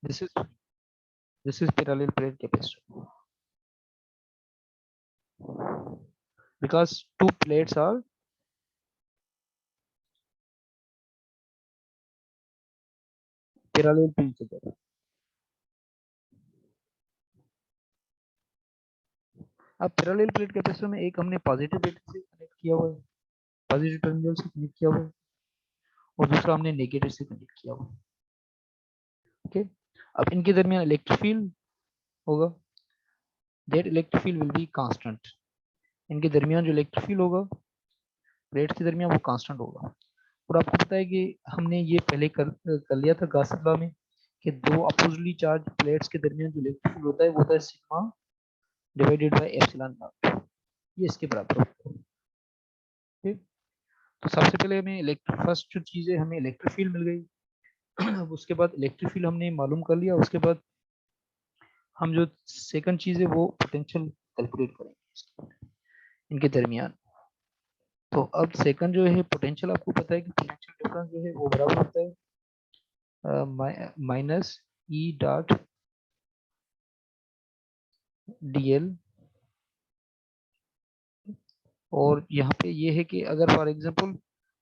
this is parallel plate capacitor, because two plates are parallel to each other. अब parallel plate capacitor में एक हमने positive plate से connect किया हुआ है, पॉजिटिव टर्मिनल से कनेक्ट किया हुआ है, और दूसरा हमने नेगेटिव से कनेक्ट किया हुआ है। ओके, अब इनके दरमियान इलेक्ट्रिक फील्ड होगा, that electric field will be constant. इनके दरमियान जो इलेक्ट्रिक फील्ड होगा प्लेट्स के दरमियान वो कांस्टेंट होगा। और आपको पता है कि हमने ये पहले कर लिया था गॉस लॉ में कि दो अपोजिटली चार्ज प्लेट्स के दरमियान जो इलेक्ट्रिक फील्ड होता है वो होता है sigma divided by epsilon not, ये इसके बराबर होता है। ठीक, तो सबसे पहले हमें इलेक्ट्रिक फर्स्ट जो चीज़ है हमें इलेक्ट्रिक फील्ड मिल गई। अब उसके बाद इलेक्ट्रिक फील्ड हमने मालूम कर लिया, उसके बाद हम जो सेकंड चीज़ है वो पोटेंशियल कैलकुलेट करेंगे इनके दरमियान। तो अब सेकंड जो है पोटेंशियल, आपको पता है कि पोटेंशियल डिफरेंस जो है वो बराबर होता है माइनस ई डॉट डीएल। और यहाँ पे ये है कि अगर फॉर एग्जांपल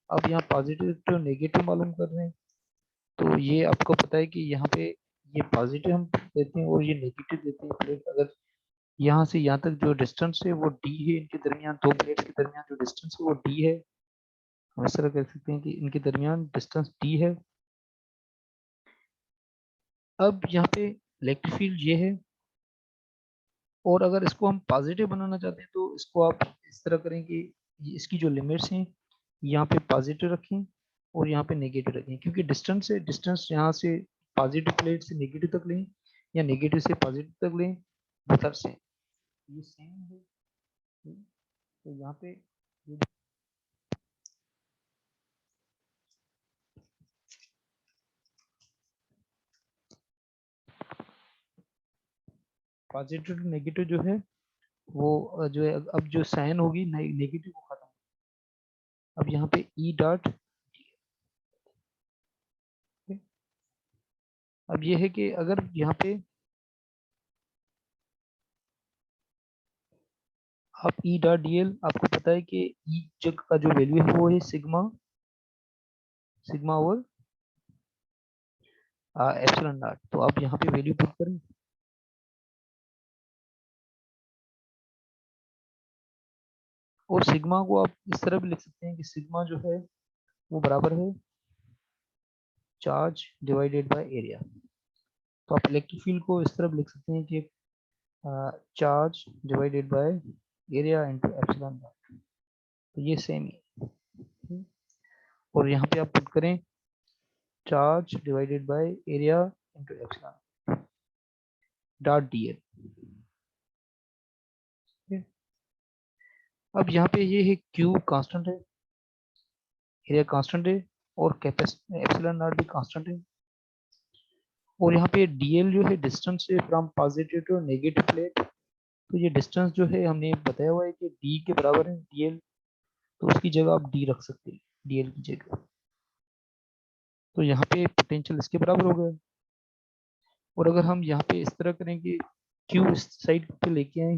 आप यहाँ पॉजिटिव तो नेगेटिव मालूम कर रहे हैं, तो ये आपको पता है कि यहाँ पे ये पॉजिटिव हम देते हैं और ये नेगेटिव देते हैं प्लेट। अगर यहाँ से यहाँ तक जो डिस्टेंस है वो डी है, इनके दरमियान दो प्लेट्स के दरमियान जो डिस्टेंस है वो डी है। हम इस तरह कह सकते हैं कि इनके दरमियान डिस्टेंस डी है। अब यहाँ पे इलेक्ट्रिक फील्ड ये है, और अगर इसको हम पॉजिटिव बनाना चाहते हैं तो इसको आप इस तरह करें कि इसकी जो लिमिट्स हैं यहाँ पे पॉजिटिव रखें और यहाँ पे नेगेटिव रखें, क्योंकि डिस्टेंस है, डिस्टेंस यहाँ से पॉजिटिव प्लेट से नेगेटिव तक लें या नेगेटिव से पॉजिटिव तक लें, बोथ आर सेम, ये सेम है। तो यहाँ पे पॉजिटिव टू नेगेटिव जो है वो जो है अब जो साइन होगी नेगेटिव को खत्म। अब यहाँ पे ई डॉट, अब ये है कि अगर यहाँ पे आप ई डॉट डी एल, आपको पता है कि ई जग का जो वैल्यू है वो है sigma, sigma over epsilon not. तो आप यहाँ पे वैल्यू पुट करें, और सिग्मा को आप इस तरह भी लिख सकते हैं कि सिग्मा जो है वो बराबर है चार्ज डिवाइडेड बाय एरिया। तो आप इलेक्ट्रिक फील्ड को इस तरह भी लिख सकते हैं कि charge divided by area into epsilon not. तो ये सेम है, और यहाँ पे आप पुट करें charge divided by area into epsilon dot D L. अब यहाँ पे ये है Q कांस्टेंट है, एरिया कांस्टेंट है, और कैपेसिटी एप्सिलॉन नॉट भी कांस्टेंट है। और यहाँ पे dl जो है डिस्टेंस है from positive to negative plate. तो ये डिस्टेंस जो है हमने बताया हुआ है कि d के बराबर है dl, तो उसकी जगह आप d रख सकते हैं dl की जगह। तो यहाँ पे पोटेंशियल इसके बराबर हो गया। और अगर हम यहाँ पे इस तरह करें कि Q इस साइड पे लेके आए,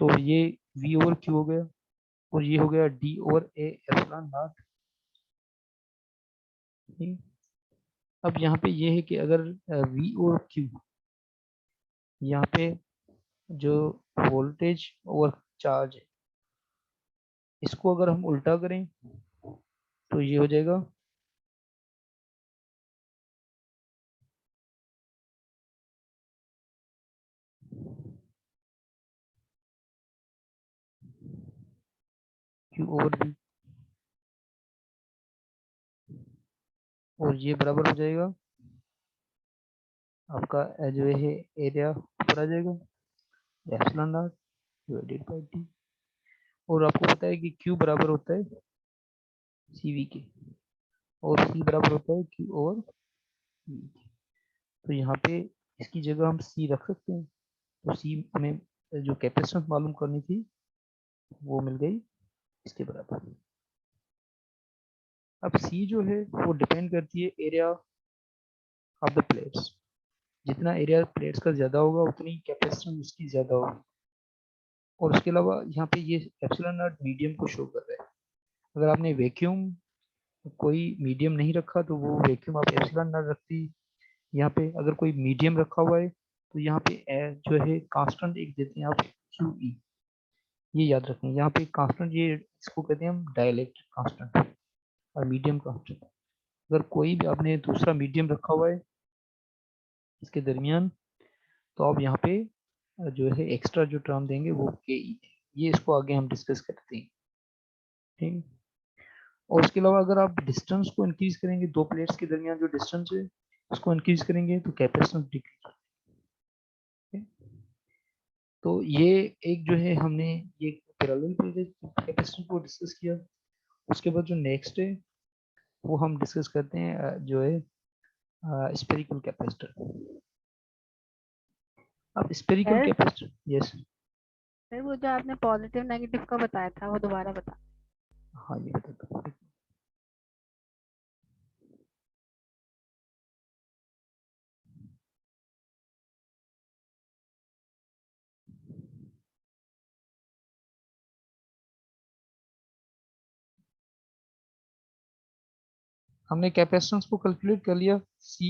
तो ये V ओवर Q हो गया, और ये हो गया D over A epsilon not. अब यहाँ पे ये है कि अगर V और Q, यहाँ पे जो वोल्टेज और चार्ज है इसको अगर हम उल्टा करें तो ये हो जाएगा Q ओवर V, और ये बराबर हो जाएगा आपका जो है एरिया ऊपर आ जाएगा epsilon not divided by T. और आपको पता है कि Q बराबर होता है CV के, और C बराबर होता है Q ओवर V। तो यहाँ पे इसकी जगह हम C रख सकते हैं। तो C हमें जो कैपेसिटेंस मालूम करनी थी वो मिल गई इसके बराबर। अब C जो है वो डिपेंड करती है एरिया ऑफ द प्लेट्स। जितना एरिया प्लेट्स का ज्यादा होगा उतनी कैपेसिटेंस उसकी ज्यादा होगी। और उसके अलावा यहाँ पे ये एप्सिलॉन नॉट मीडियम को शो कर रहा है। अगर आपने वैक्यूम कोई मीडियम नहीं रखा तो वो वैक्यूम आप एप्सिलॉन नॉट रखती। यहाँ पे अगर कोई मीडियम रखा हुआ है तो यहाँ पे जो है कांस्टेंट एक देते हैं आप क्यू ई। ये याद रखें, यहाँ पे कांस्टेंट, ये इसको कहते हैं हम डाइलेक्ट्रिक कांस्टेंट और मीडियम कांस्टेंट। अगर कोई भी आपने दूसरा मीडियम रखा हुआ है इसके दरमियान तो आप यहाँ पे जो है एक्स्ट्रा जो टर्म देंगे वो के ई। ये इसको आगे हम डिस्कस करते हैं। ठीक। और उसके अलावा अगर आप डिस्टेंस को इंक्रीज करेंगे, दो प्लेट्स के दरमियान जो डिस्टेंस है उसको इंक्रीज करेंगे तो कैपेसिटेंस डिक्रीज। तो ये एक जो है हमने ये पैरेलल प्लेट कैपेसिटेंस को डिस्कस किया। उसके बाद जो नेक्स्ट है वो हम डिस्कस करते हैं जो है स्पेरिकल कैपेसिटर। अब spherical sir capacitor, yes. Sir वो जो आपने पॉजिटिव नेगेटिव का बताया था वो दोबारा बता। हाँ ये बताता हूँ। हमने कैपेसिटेंस को कैलकुलेट कर लिया, सी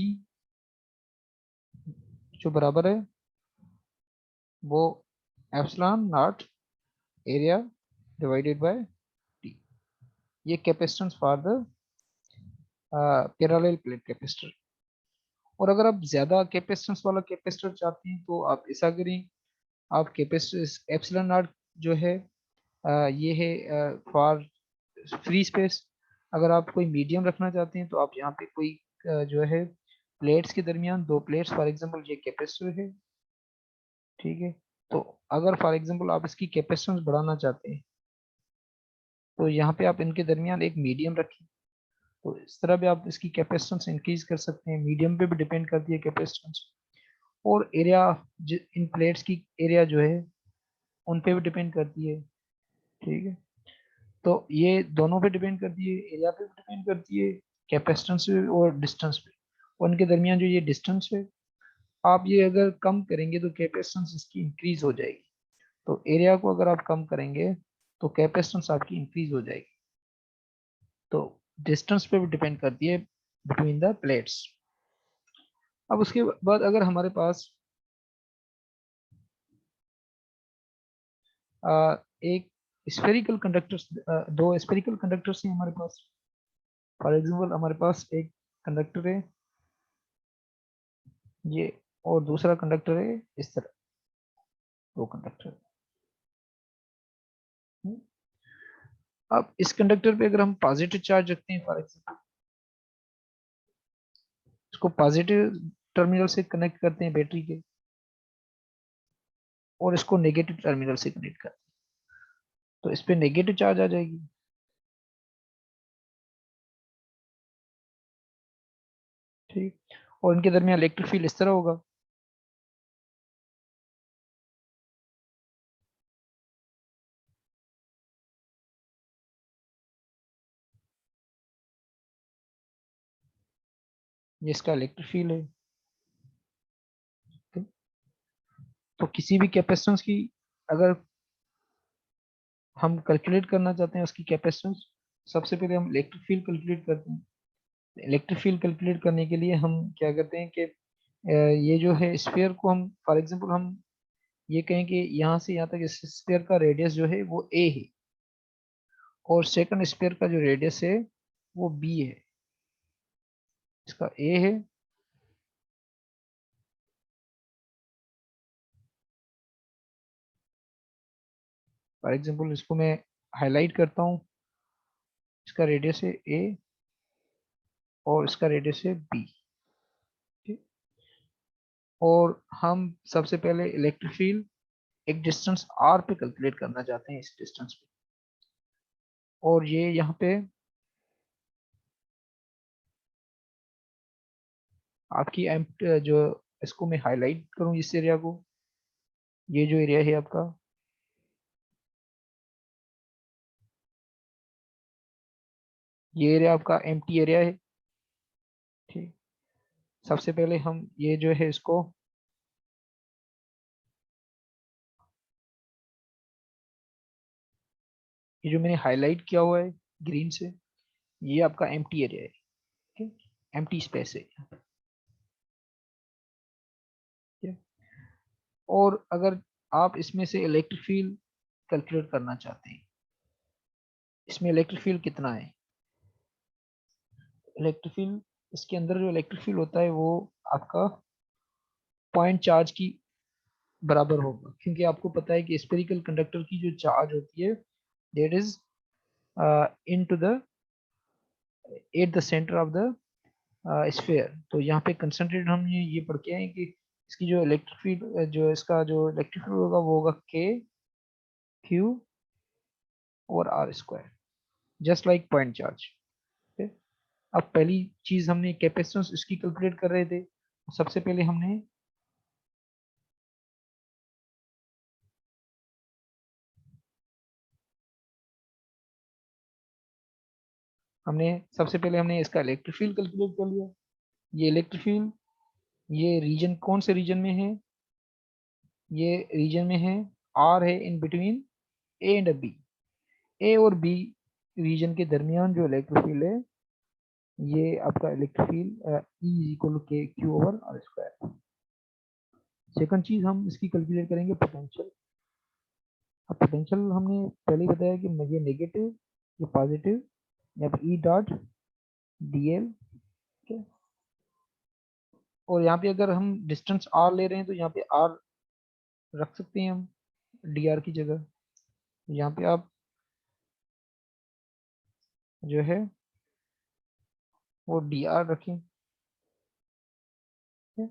जो बराबर है वो epsilon nought area divided by t. ये capacitance for the parallel plate capacitor. और अगर आप ज्यादा कैपेसिटेंस वाला कैपेसिटर चाहते हैं तो आप ऐसा करें, आप कैपेसिटर एप्सिलॉन नॉट जो है ये है फॉर फ्री स्पेस। अगर आप कोई मीडियम रखना चाहते हैं तो आप यहाँ पे कोई जो है प्लेट्स के दरमियान दो प्लेट्स, फॉर एग्जांपल ये कैपेसिटर है, ठीक है। तो अगर फॉर एग्जांपल आप इसकी कैपेसिटेंस बढ़ाना चाहते हैं तो यहाँ पे आप इनके दरमियान एक मीडियम रखें। तो इस तरह भी आप इसकी कैपेसिटेंस इंक्रीज कर सकते हैं। मीडियम पे भी डिपेंड करती है कैपेसिटेंस। और एरिया, इन प्लेट्स की एरिया जो है उन पे भी डिपेंड करती है, ठीक है। तो ये दोनों पे डिपेंड करती है, एरिया पे भी डिपेंड करती है, कैपेसिटेंस पे और डिस्टेंस पे। और उनके दरमियान जो ये डिस्टेंस है आप ये अगर कम करेंगे तो कैपेसिटेंस इसकी इंक्रीज हो जाएगी। तो एरिया को अगर आप कम करेंगे तो कैपेसिटेंस आपकी इंक्रीज हो जाएगी। तो डिस्टेंस पे भी डिपेंड करती है बिटवीन द प्लेट्स। अब उसके बाद अगर हमारे पास एक स्फेरिकल कंडक्टर्स, दो स्फेरिकल कंडक्टर्स हैं हमारे पास। फॉर एग्जांपल हमारे पास एक कंडक्टर है ये, और दूसरा कंडक्टर है इस तरह, दो कंडक्टर। अब इस कंडक्टर पे अगर हम पॉजिटिव चार्ज रखते हैं, फॉर एग्जांपल इसको पॉजिटिव टर्मिनल से कनेक्ट करते हैं बैटरी के, और इसको नेगेटिव टर्मिनल से कनेक्ट करते हैं, तो इस पे नेगेटिव चार्ज आ जाएगी, ठीक। और इनके दरमियान इलेक्ट्रिक फील्ड इस तरह होगा। ये इसका इलेक्ट्रिक फील्ड है, ठीक? तो किसी भी कैपेसिटेंस की अगर हम कैलकुलेट करना चाहते हैं उसकी कैपेसिटेंस, सबसे पहले हम इलेक्ट्रिक फील्ड कैलकुलेट करते हैं। इलेक्ट्रिक फील्ड कैलकुलेट करने के लिए हम क्या करते हैं कि ये जो है स्फीयर को हम, फॉर एग्जांपल हम ये कहें कि यहाँ से यहाँ तक इस स्फीयर का रेडियस जो है वो ए है, और सेकंड स्फीयर का जो रेडियस है वो बी है, इसका ए है। फॉर एग्जांपल इसको मैं हाईलाइट करता हूँ, इसका रेडियस है ए और इसका रेडियस है बी, ठीक। और हम सबसे पहले इलेक्ट्रिक फील्ड एक डिस्टेंस आर पे कैलकुलेट करना चाहते हैं, इस डिस्टेंस पे। और ये यहाँ पे आपकी जो, इसको मैं हाईलाइट करूँ इस एरिया को, ये जो एरिया है आपका, ये एरिया आपका एम्प्टी एरिया है, ठीक। सबसे पहले हम ये जो है इसको ये जो मैंने हाईलाइट किया हुआ है ग्रीन से, ये आपका एम्प्टी एरिया है, ठीक है, एम्प्टी स्पेस है, ठीक है। और अगर आप इसमें से इलेक्ट्रिक फील्ड कैलकुलेट करना चाहते हैं, इसमें इलेक्ट्रिक फील्ड कितना है, इलेक्ट्रिक फील्ड, इसके अंदर जो इलेक्ट्रिक फील्ड होता है वो आपका पॉइंट चार्ज की बराबर होगा, क्योंकि आपको पता है कि स्फेरिकल कंडक्टर की जो चार्ज होती है that is into the at the centre of the sphere. तो यहाँ पे कंसंट्रेट हम ये पढ़ के आए कि इसकी जो इलेक्ट्रिक फील्ड, जो इसका जो इलेक्ट्रिक फील्ड होगा वो होगा के क्यू और R square, just like point charge. अब पहली चीज हमने कैपेसिटेंस इसकी कैलकुलेट कर रहे थे, सबसे पहले हमने इसका इलेक्ट्रिक फील्ड कैलकुलेट कर लिया। ये इलेक्ट्रिक फील्ड, ये रीजन कौन से रीजन में है, ये रीजन में है, आर है in between A and B, A और बी रीजन के दरमियान जो इलेक्ट्रिक फील्ड है, ये आपका electric field E is equal to k q over r square. Second चीज हम इसकी कैलकुलेट करेंगे पोटेंशियल। अब पोटेंशियल हमने पहले ही बताया कि ये नेगेटिव, ये पॉजिटिव, यहाँ पे ई डॉट डी एल, और यहाँ पे अगर हम डिस्टेंस आर ले रहे हैं तो यहाँ पे आर रख सकते हैं हम डी आर की जगह। यहाँ पे आप जो है वो डी आर रखें, ठीक है?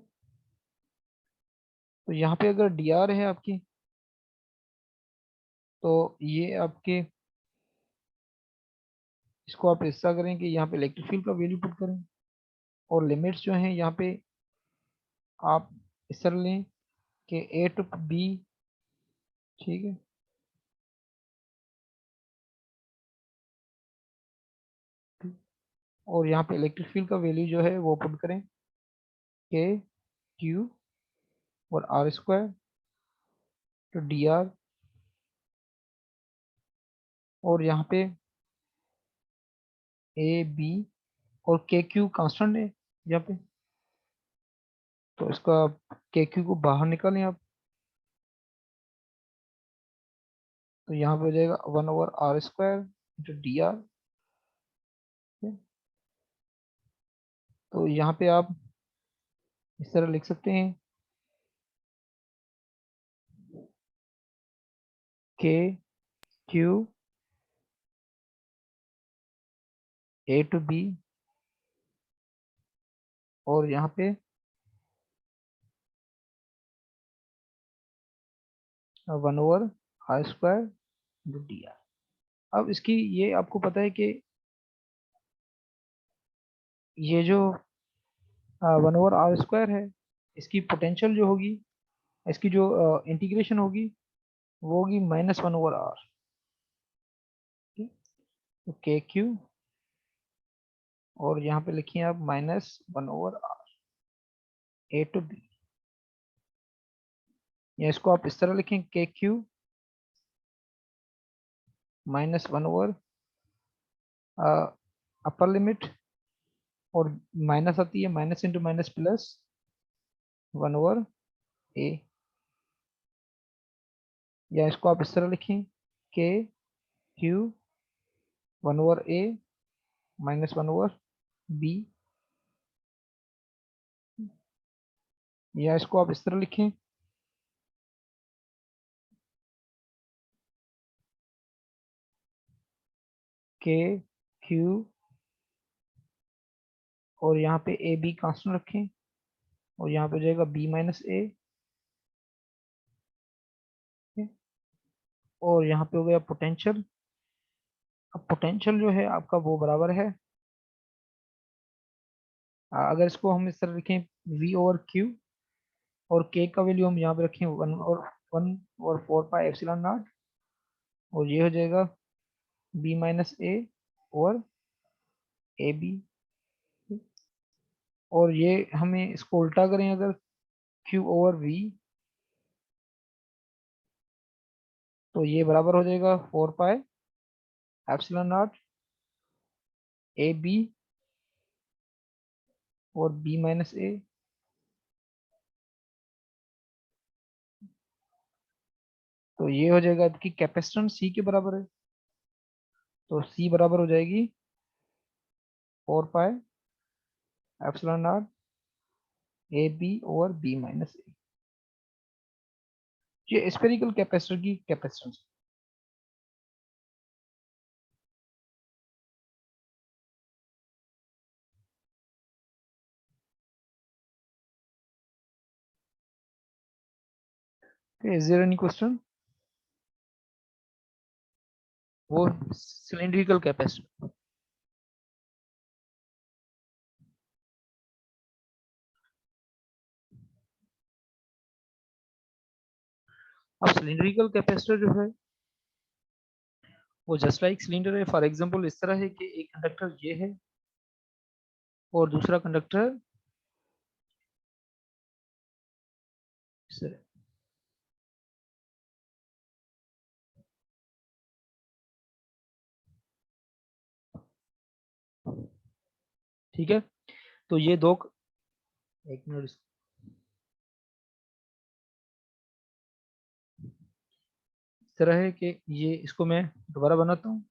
तो यहाँ पे अगर डी आर है आपकी, तो ये आपके, इसको आप ऐसा करें कि यहाँ पे इलेक्ट्रिक फील्ड का वैल्यू पुट करें, और लिमिट्स जो हैं यहाँ पे आप इस तरह लें कि ए टू बी, ठीक है, और यहाँ पे इलेक्ट्रिक फील्ड का वैल्यू जो है वो पुट करें के क्यू और आर स्क्वायर तो डी आर, और यहाँ पे ए बी और के क्यू कांस्टेंट है यहाँ पे, तो इसका के क्यू को बाहर निकालें आप, तो यहाँ पे हो जाएगा 1/r² इंटू डी आर। तो यहाँ पे आप इस तरह लिख सकते हैं के क्यू ए टू बी, और यहाँ पे 1/r² इंटू डी आर। अब इसकी ये आपको पता है कि ये जो 1/r² है, इसकी पोटेंशियल जो होगी, इसकी जो इंटीग्रेशन होगी वो होगी -1/r, तो के क्यू, और यहाँ पे लिखिए आप -1/r ए टू बी, या इसको आप इस तरह लिखें के क्यू -1/, अपर लिमिट, और माइनस आती है, minus into minus plus 1/a, या इसको आप इस तरह लिखें के क्यू 1/a -1/b, या इसको आप इस तरह लिखें के क्यू, और यहाँ पे ए बी कांस्टेंट रखें, और यहाँ पे हो जाएगा b-a, और यहाँ पे हो गया पोटेंशियल। अब पोटेंशियल जो है आपका वो बराबर है, अगर इसको हम इस तरह लिखें v/q, और k का वैल्यू हम यहाँ पे रखें 1/4πε0, और ये हो जाएगा b-a और ab। और ये हमें इसको उल्टा करें अगर Q ओवर V, तो ये बराबर हो जाएगा 4 pi epsilon not a B और B माइनस ए। तो ये हो जाएगा आपकी कैपेसिटेंस C के बराबर है, तो C बराबर हो जाएगी 4 pi epsilon not a b over B minus a. ये स्फेरिकल कैपेसिटर की capacitance. Is there any question? वो सिलिंड्रिकल कैपेसिटर। अब सिलिंड्रिकल कैपेसिटर जो है वो जस्ट लाइक सिलेंडर है। फॉर एग्जांपल इस तरह है कि एक कंडक्टर ये है और दूसरा कंडक्टर इस तरह। ठीक है, तो ये दो, एक मिनट, इस तरह है कि ये, इसको मैं दोबारा बनाता हूँ।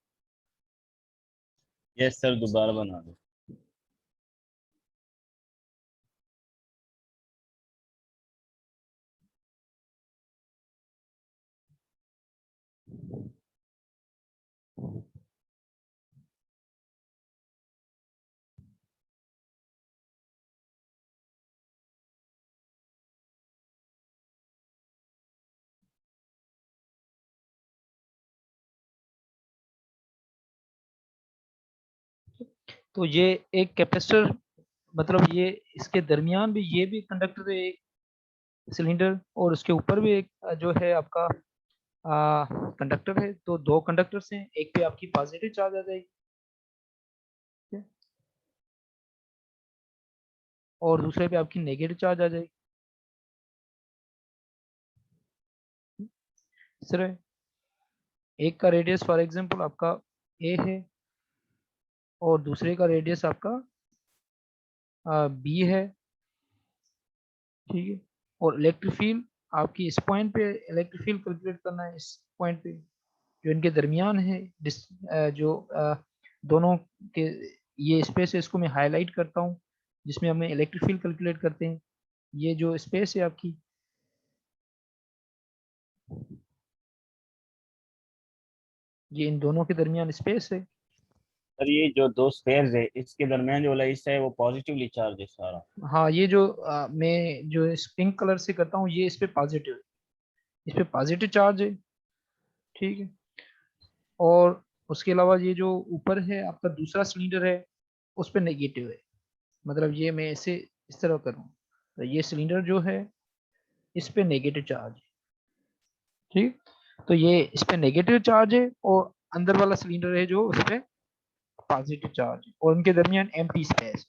यस सर, दोबारा बना दो। तो ये एक कैपेसिटर, मतलब ये इसके दरमियान भी ये भी कंडक्टर है एक सिलेंडर, और उसके ऊपर भी एक जो है आपका कंडक्टर है। तो दो कंडक्टर्स हैं, एक पे आपकी पॉजिटिव चार्ज आ जाएगी, ठीक है, और दूसरे पे आपकी नेगेटिव चार्ज आ जाएगी। इस तरह एक का रेडियस फॉर एग्जांपल आपका ए है और दूसरे का रेडियस आपका बी है, ठीक है। और इलेक्ट्रिक फील्ड आपकी इस पॉइंट पे इलेक्ट्रिक फील्ड कैलकुलेट करना है, इस पॉइंट पे जो इनके दरमियान है, जो दोनों के ये स्पेस है, इसको मैं हाईलाइट करता हूँ जिसमें हमें इलेक्ट्रिक फील्ड कैलकुलेट करते हैं। ये जो स्पेस है आपकी, ये इन दोनों के दरमियान स्पेस है। सर ये जो दो स्पेयर्स है इसके दरमियान जो वाला हिस्सा है वो पॉजिटिवली चार्ज है सारा। हाँ, ये जो मैं जो इस पिंक कलर से करता हूँ, ये इस पे पॉजिटिव है, इस पे पॉजिटिव चार्ज है, ठीक है। और उसके अलावा ये जो ऊपर है आपका दूसरा सिलेंडर है, उस पे नेगेटिव है। मतलब ये मैं इसे इस तरह करूँ तो ये सिलेंडर जो है इस पे नेगेटिव चार्ज है, ठीक। तो ये इस पे नेगेटिव चार्ज है और अंदर वाला सिलेंडर है जो उस पे पॉजिटिव चार्ज है, और उनके दरमियान एम्प्टी स्पेस।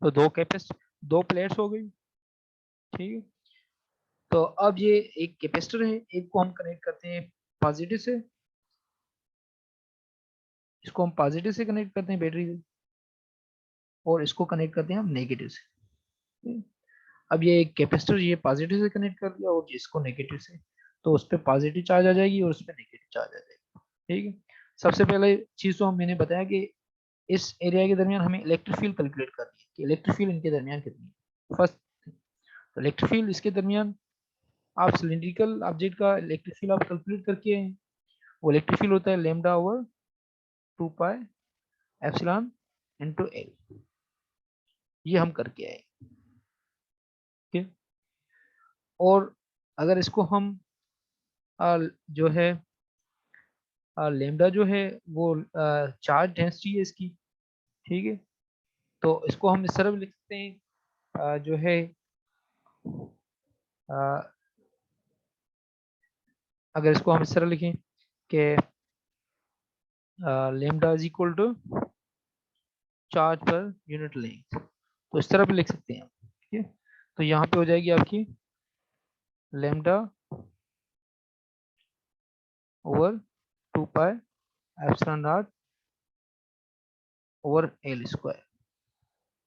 तो दो प्लेट्स हो गई, ठीक है। तो अब ये एक कैपेसिटर है, एक को हम कनेक्ट करते हैं पॉजिटिव से, इसको हम पॉजिटिव से कनेक्ट करते हैं बैटरी से, और इसको कनेक्ट करते हैं हम नेगेटिव से, ठीक है? अब ये एक कैपेसिटर ये पॉजिटिव से कनेक्ट कर दिया और इसको नेगेटिव से, तो उस पर पॉजिटिव चार्ज आ जाएगी और उस पर नेगेटिव चार्ज आ जाएगी, ठीक है। सबसे पहले चीज तो मैंने बताया कि इस एरिया के दरमियान हमें इलेक्ट्रिक फील्ड कैलकुलेट करनी है कि इलेक्ट्रिक फील्ड इनके दरमियान कितनी है। फर्स्ट, तो इलेक्ट्रिक फील्ड इसके दरमियान, आप सिलिंड्रिकल ऑब्जेक्ट का इलेक्ट्रिक फील्ड आप कैलकुलेट करके आए हैं। वो इलेक्ट्रिक फील्ड होता है lambda over 2 pi epsilon into L, ये हम करके आए, ठीक है। और अगर इसको हम जो है लेमडा जो है वो चार्ज डेंसिटी है इसकी, ठीक है। तो इसको हम इस तरह भी लिख सकते हैं, जो है अ, अगर इसको हम इस तरह लिखें कि lambda is equal to charge per unit length, तो इस तरह भी लिख सकते हैं आप, ठीक है। तो यहाँ पे हो जाएगी आपकी lambda over 2 pi epsilon not over L square,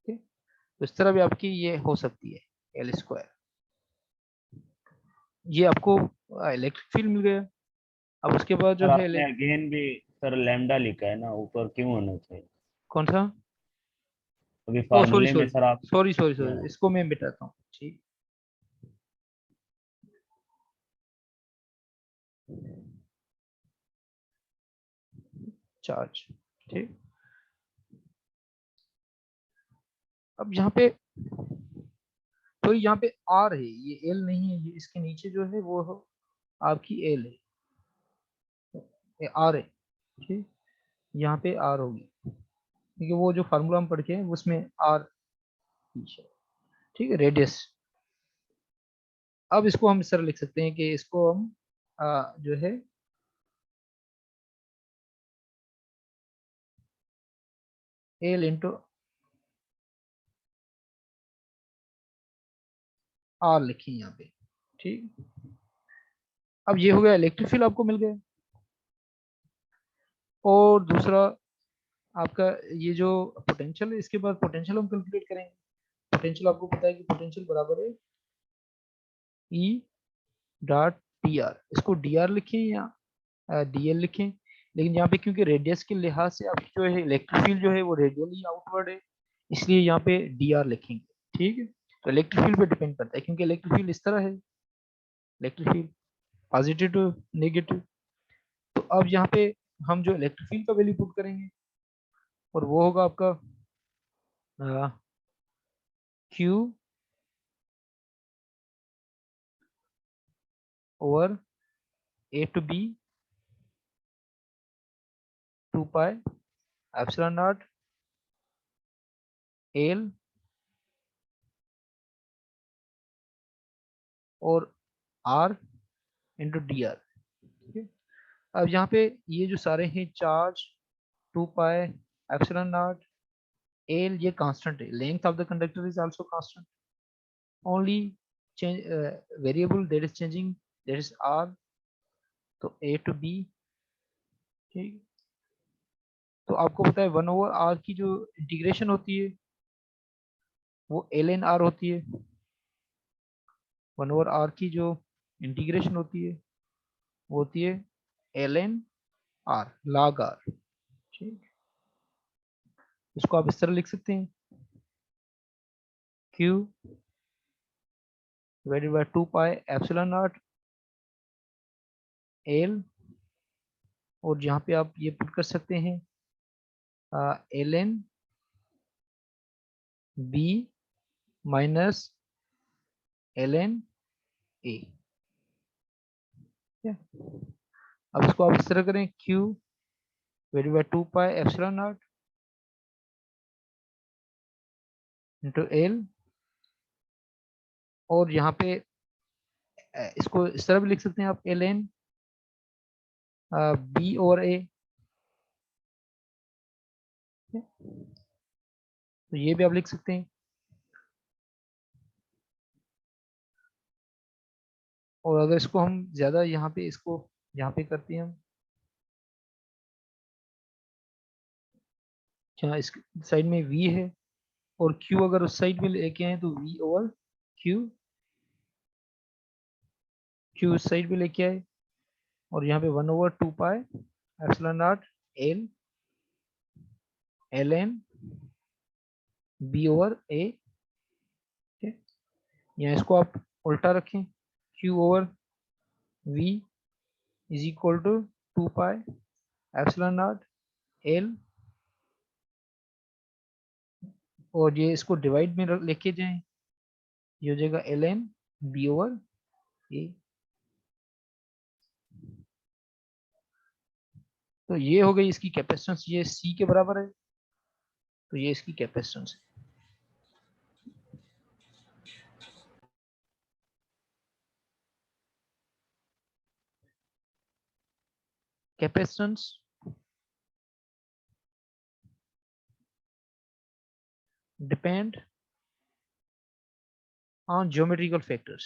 ठीक है। तो इस तरह भी आपकी ये हो सकती है एल स्क्वायर। ये आपको इलेक्ट्रिक फील्ड मिल गया। अब उसके बाद जो सर है आपने अगेन भी सर लैम्डा लिखा है ना, ऊपर क्यों होना चाहिए? कौन सा? अभी ओ सॉरी फार्मूले में सॉरी सर आप सॉरी सॉरी सॉरी, इसको मैं मिटाता हूँ, ठीक। चार्ज, ठीक। अब यहाँ पे तो यहाँ पे आर है, ये एल नहीं है, ये इसके नीचे जो है वो हो आपकी एल है, ये आर है, ठीक। यहाँ पे आर होगी, क्योंकि वो जो फार्मूला हम पढ़ के हैं उसमें आर पीछे, ठीक है, रेडियस। अब इसको हम इस तरह लिख सकते हैं कि इसको हम जो है एल इंटू आर लिखें यहाँ पे, ठीक। अब ये हो गया इलेक्ट्रिक फील्ड आपको मिल गया। और दूसरा आपका ये जो पोटेंशियल है, इसके बाद पोटेंशियल हम कैलकुलेट करेंगे। पोटेंशियल आपको पता है कि पोटेंशियल बराबर है ई डॉट डी आर। इसको डी आर लिखें या डी एल लिखें, लेकिन यहाँ पे क्योंकि रेडियस के लिहाज से आपकी जो है इलेक्ट्रिक फील्ड जो है वो रेडियली आउटवर्ड है, इसलिए यहाँ पे डी आर लिखेंगे, ठीक है। तो इलेक्ट्रिक फील्ड पे डिपेंड करता है, क्योंकि इलेक्ट्रिक फील्ड इस तरह है, electric field positive to negative. तो अब यहाँ पे हम जो इलेक्ट्रिक फील्ड का वैल्यू पुट करेंगे, और वो होगा आपका Q over A to B 2 pi epsilon naught L और आर इंटू डी आर, ठीक है। अब यहाँ पे ये जो सारे हैं charge 2 pi epsilon not L, ये कांस्टेंट है। Length of the conductor is also constant, only change variable that is changing, that is R. तो ए टू बी, ठीक। तो आपको पता है 1 ओवर आर की जो इंटीग्रेशन होती है वो एल एन आर होती है। 1 ओवर आर की जो इंटीग्रेशन होती है वो होती है L N R, log R, ठीक। इसको आप इस तरह लिख सकते हैं Q divided by 2 pi epsilon naught L, और जहाँ पे आप ये पुट कर सकते हैं L N B minus L N A, अब इसको आप इस तरह करें Q divided by 2 pi epsilon naught into L, और यहाँ पे इसको इस तरह भी लिख सकते हैं आप एल एन बी और ए, तो ये भी आप लिख सकते हैं। और अगर इसको हम ज्यादा यहाँ पे इसको यहाँ पे करते हैं हम, जहाँ इस साइड में v है और q अगर उस साइड में लेके आए तो v ओवर q, q उस साइड पे लेके आए, और यहाँ पे 1 over 2 pi epsilon not l l N b over a, यहाँ इसको आप उल्टा रखें, q over v is equal to 2 pi epsilon naught L, और ये इसको डिवाइड में लेके जाएं, ये हो जाएगा एल एन बी ओवर ए। तो ये हो गई इसकी कैपेसिटेंस, ये सी के बराबर है, तो ये इसकी कैपेसिटेंस है। Capacitance depend on geometrical factors.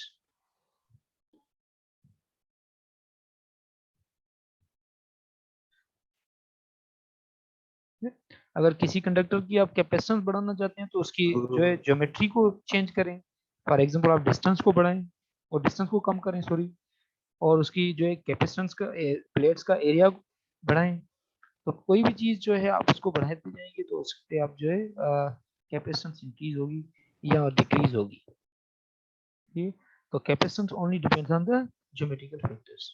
अगर किसी कंडक्टर की आप कैपेसिटेंस बढ़ाना चाहते हैं तो उसकी जो है ज्योमेट्री को चेंज करें। फॉर एग्जांपल आप डिस्टेंस को बढ़ाएं और डिस्टेंस को कम करें, सॉरी, और उसकी जो है कैपेसिटेंस का प्लेट्स का एरिया बढ़ाएं। तो कोई भी चीज जो है आप उसको बढ़ाते जाएंगे तो उससे आप जो है कैपेसिटेंस इंक्रीज होगी या डिक्रीज होगी। ठीक, तो capacitance only depends on the geometrical factors.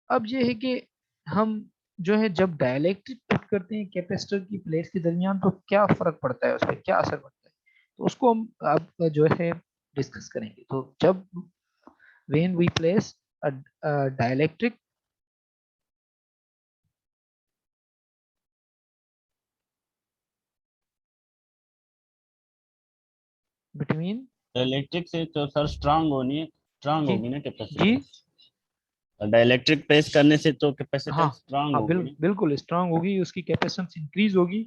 अब ये है कि हम जो है जब डाइलेक्ट्रिक फिट करते हैं कैपेसिटर की प्लेट्स के दरमियान तो क्या फर्क पड़ता है, उस पर क्या असर पड़ता है, तो उसको हम अब जो है डिस्कस करेंगे। तो जब when we place a dielectric between electric से तो सर स्ट्रांग जी होगी ना जी कैपेसिटेंस। डाइलेक्ट्रिक प्रेस करने से तो हाँ कैपेसिटेंस स्ट्रांग हाँ होगी ना। बिल्कुल स्ट्रांग होगी, उसकी कैपेसिटेंस इंक्रीज होगी।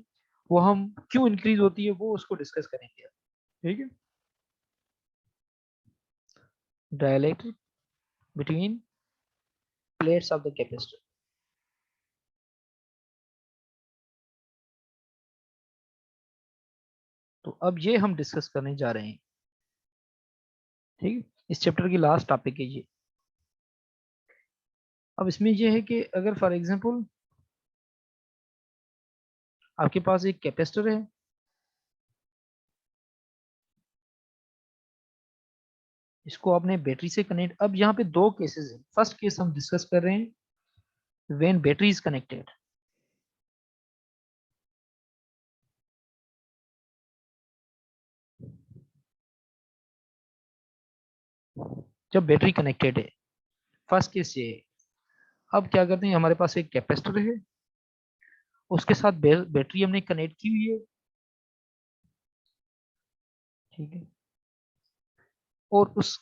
वो हम क्यों इंक्रीज होती है वो उसको डिस्कस करेंगे। ठीक है, dielectric between plates of the capacitor. तो अब ये हम डिस्कस करने जा रहे हैं। ठीक है, इस चैप्टर की लास्ट टॉपिक है ये। अब इसमें ये है कि अगर फॉर एग्जांपल आपके पास एक कैपेसिटर है, इसको आपने बैटरी से कनेक्ट, अब यहाँ पे दो केसेस हैं। फर्स्ट केस हम डिस्कस कर रहे हैं व्हेन बैटरी इज कनेक्टेड। जब बैटरी कनेक्टेड है, फर्स्ट केस ये है। अब क्या करते हैं, हमारे पास एक कैपेसिटर है, उसके साथ बैटरी हमने कनेक्ट की हुई है। ठीक है, और उस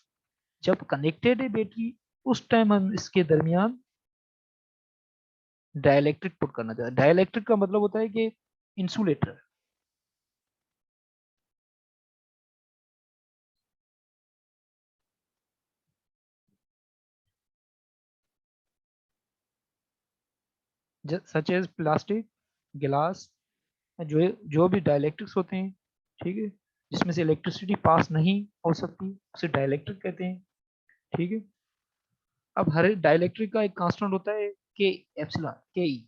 जब कनेक्टेड है बैटरी, उस टाइम हम इसके दरमियान डाइलेक्ट्रिक पुट करना चाहते हैं। डाइलेक्ट्रिक का मतलब होता है कि इंसुलेटर। सच एज प्लास्टिक, गिलास, जो भी डाइलेक्ट्रिक्स होते हैं, ठीक है, जिसमें से इलेक्ट्रिसिटी पास नहीं हो सकती उसे डाइलेक्ट्रिक कहते हैं। ठीक है, अब हर एक डाइलेक्ट्रिक का एक कांस्टेंट होता है के एप्सिलॉन के ई।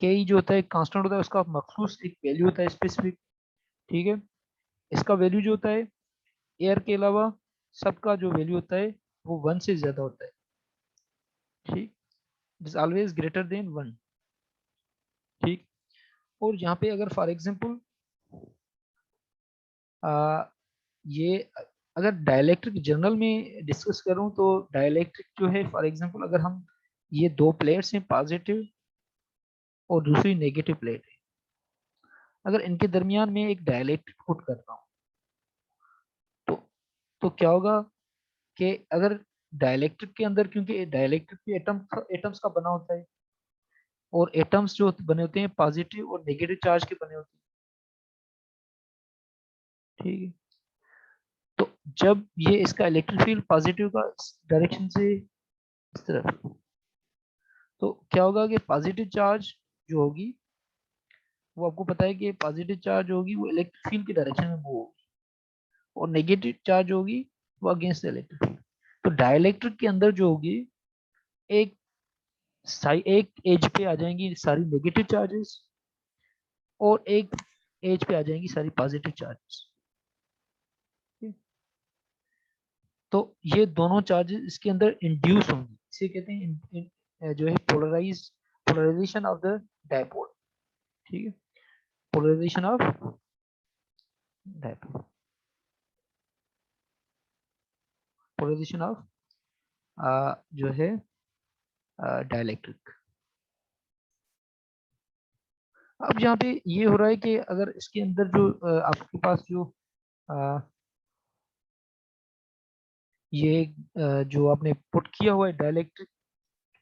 के ई जो होता है कांस्टेंट होता है, उसका मखसूस एक वैल्यू होता है स्पेसिफिक। ठीक है, इसका वैल्यू जो होता है एयर के अलावा सबका जो वैल्यू होता है वो 1 से ज्यादा होता है। ठीक, it is always greater than 1। ठीक, और यहाँ पे अगर फॉर एग्जांपल ये अगर डाइलेक्ट्रिक जनरल में डिस्कस करूं तो डाइलेक्ट्रिक जो है फॉर एग्जांपल अगर हम ये दो प्लेट्स हैं, पॉजिटिव और दूसरी नेगेटिव प्लेट है, अगर इनके दरमियान में एक डाइलेक्ट्रिक पुट करता हूँ तो क्या होगा कि अगर डाइलेक्ट्रिक के अंदर, क्योंकि डाइलेक्ट्रिक के एटम्स का बना होता है और एटम्स जो बने होते हैं पॉजिटिव और नेगेटिव चार्ज के बने होते हैं। ठीक है, तो जब ये इसका इलेक्ट्रिक फील्ड पॉजिटिव का डायरेक्शन से इस तरफ, तो क्या होगा कि पॉजिटिव चार्ज जो होगी वो आपको पता है कि पॉजिटिव चार्ज होगी वो इलेक्ट्रिक फील्ड की डायरेक्शन में मूव होगी, और नेगेटिव चार्ज होगी वो अगेंस्ट द इलेक्ट्रिक फील्ड। तो डाइलेक्ट्रिक के अंदर जो होगी एक एक एज पे आ जाएंगी सारी नेगेटिव चार्जेस और एक एज पे आ जाएंगी सारी पॉजिटिव चार्जेस। तो ये दोनों चार्जेस इसके अंदर इंड्यूस होंगी, इसे कहते हैं जो है पोलराइजेशन ऑफ द डायपोल। ठीक है, polarisation of dipole, polarisation of जो है डाइलेक्ट्रिक। अब यहाँ पे ये हो रहा है कि अगर इसके अंदर जो आपके पास जो अ, ये जो आपने पुट किया हुआ है डाइलेक्ट्रिक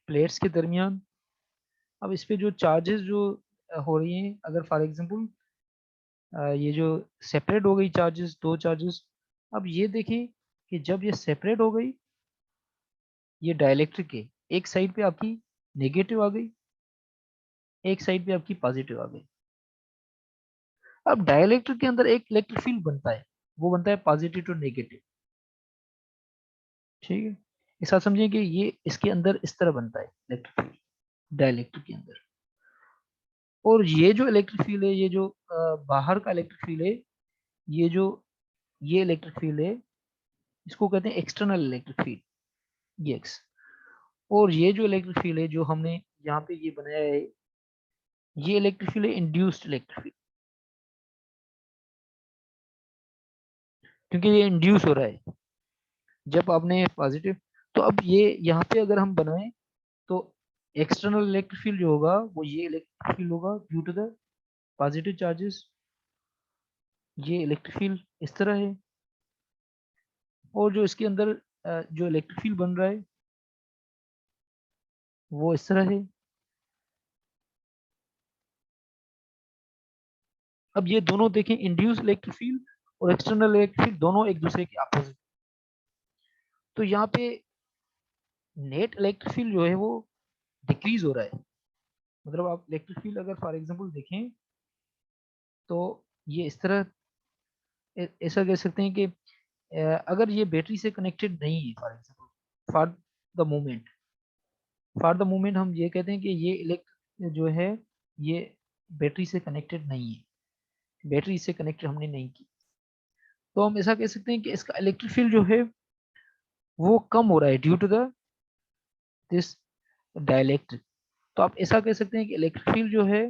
प्लेट्स के दरमियान, अब इस पे जो चार्जेस जो हो रही हैं, अगर फॉर एग्जांपल ये जो सेपरेट हो गई चार्जेस, दो चार्जेस, अब ये देखें कि जब ये सेपरेट हो गई, ये डाइलेक्ट्रिक है, एक साइड पे आपकी नेगेटिव आ गई, एक साइड पे आपकी पॉजिटिव आ गई। अब डाइलेक्ट्रिक के अंदर एक इलेक्ट्रिक फील्ड बनता है, वो बनता है पॉजिटिव टू नेगेटिव। ठीक है, ऐसा समझिए कि ये इसके अंदर इस तरह बनता है इलेक्ट्रिक फील्ड डाइलेक्ट्रिक के अंदर। और ये जो इलेक्ट्रिक फील्ड है, ये जो बाहर का इलेक्ट्रिक फील्ड है, ये जो ये इलेक्ट्रिक फील्ड है, इसको कहते हैं एक्सटर्नल इलेक्ट्रिक फील्ड, ये एक्स। और ये जो इलेक्ट्रिक फील्ड है जो हमने यहाँ पे ये बनाया है, ये इलेक्ट्रिक फील्ड है इंड्यूस्ड इलेक्ट्रिक फील्ड, क्योंकि ये इंड्यूस हो रहा है जब आपने पॉजिटिव। तो अब ये यहाँ पे अगर हम बनाएं तो एक्सटर्नल इलेक्ट्रिक फील्ड जो होगा वो ये इलेक्ट्रिक फील्ड होगा due to the positive charges. ये इलेक्ट्रिक फील्ड इस तरह है, और जो इसके अंदर जो इलेक्ट्रिक फील्ड बन रहा है वो इस तरह है। अब ये दोनों देखें, इंड्यूस इलेक्ट्रिक फील्ड और एक्सटर्नल इलेक्ट्रिक फील्ड दोनों एक दूसरे के अपोजिट। तो यहाँ पे नेट इलेक्ट्रिक फील्ड जो है वो डिक्रीज हो रहा है। मतलब आप इलेक्ट्रिक फील्ड अगर फॉर एग्जांपल देखें तो ये इस तरह ऐसा कह सकते हैं कि अगर ये बैटरी से कनेक्टेड नहीं है for example, for the moment हम ये कहते हैं कि ये इलेक्ट्रिक जो है ये बैटरी से कनेक्टेड नहीं है, बैटरी इससे कनेक्टेड हमने नहीं की, तो हम ऐसा कह सकते हैं कि इसका इलेक्ट्रिक फील्ड जो है वो कम हो रहा है due to the this dielectric. तो आप ऐसा कह सकते हैं कि इलेक्ट्रिक फील्ड जो है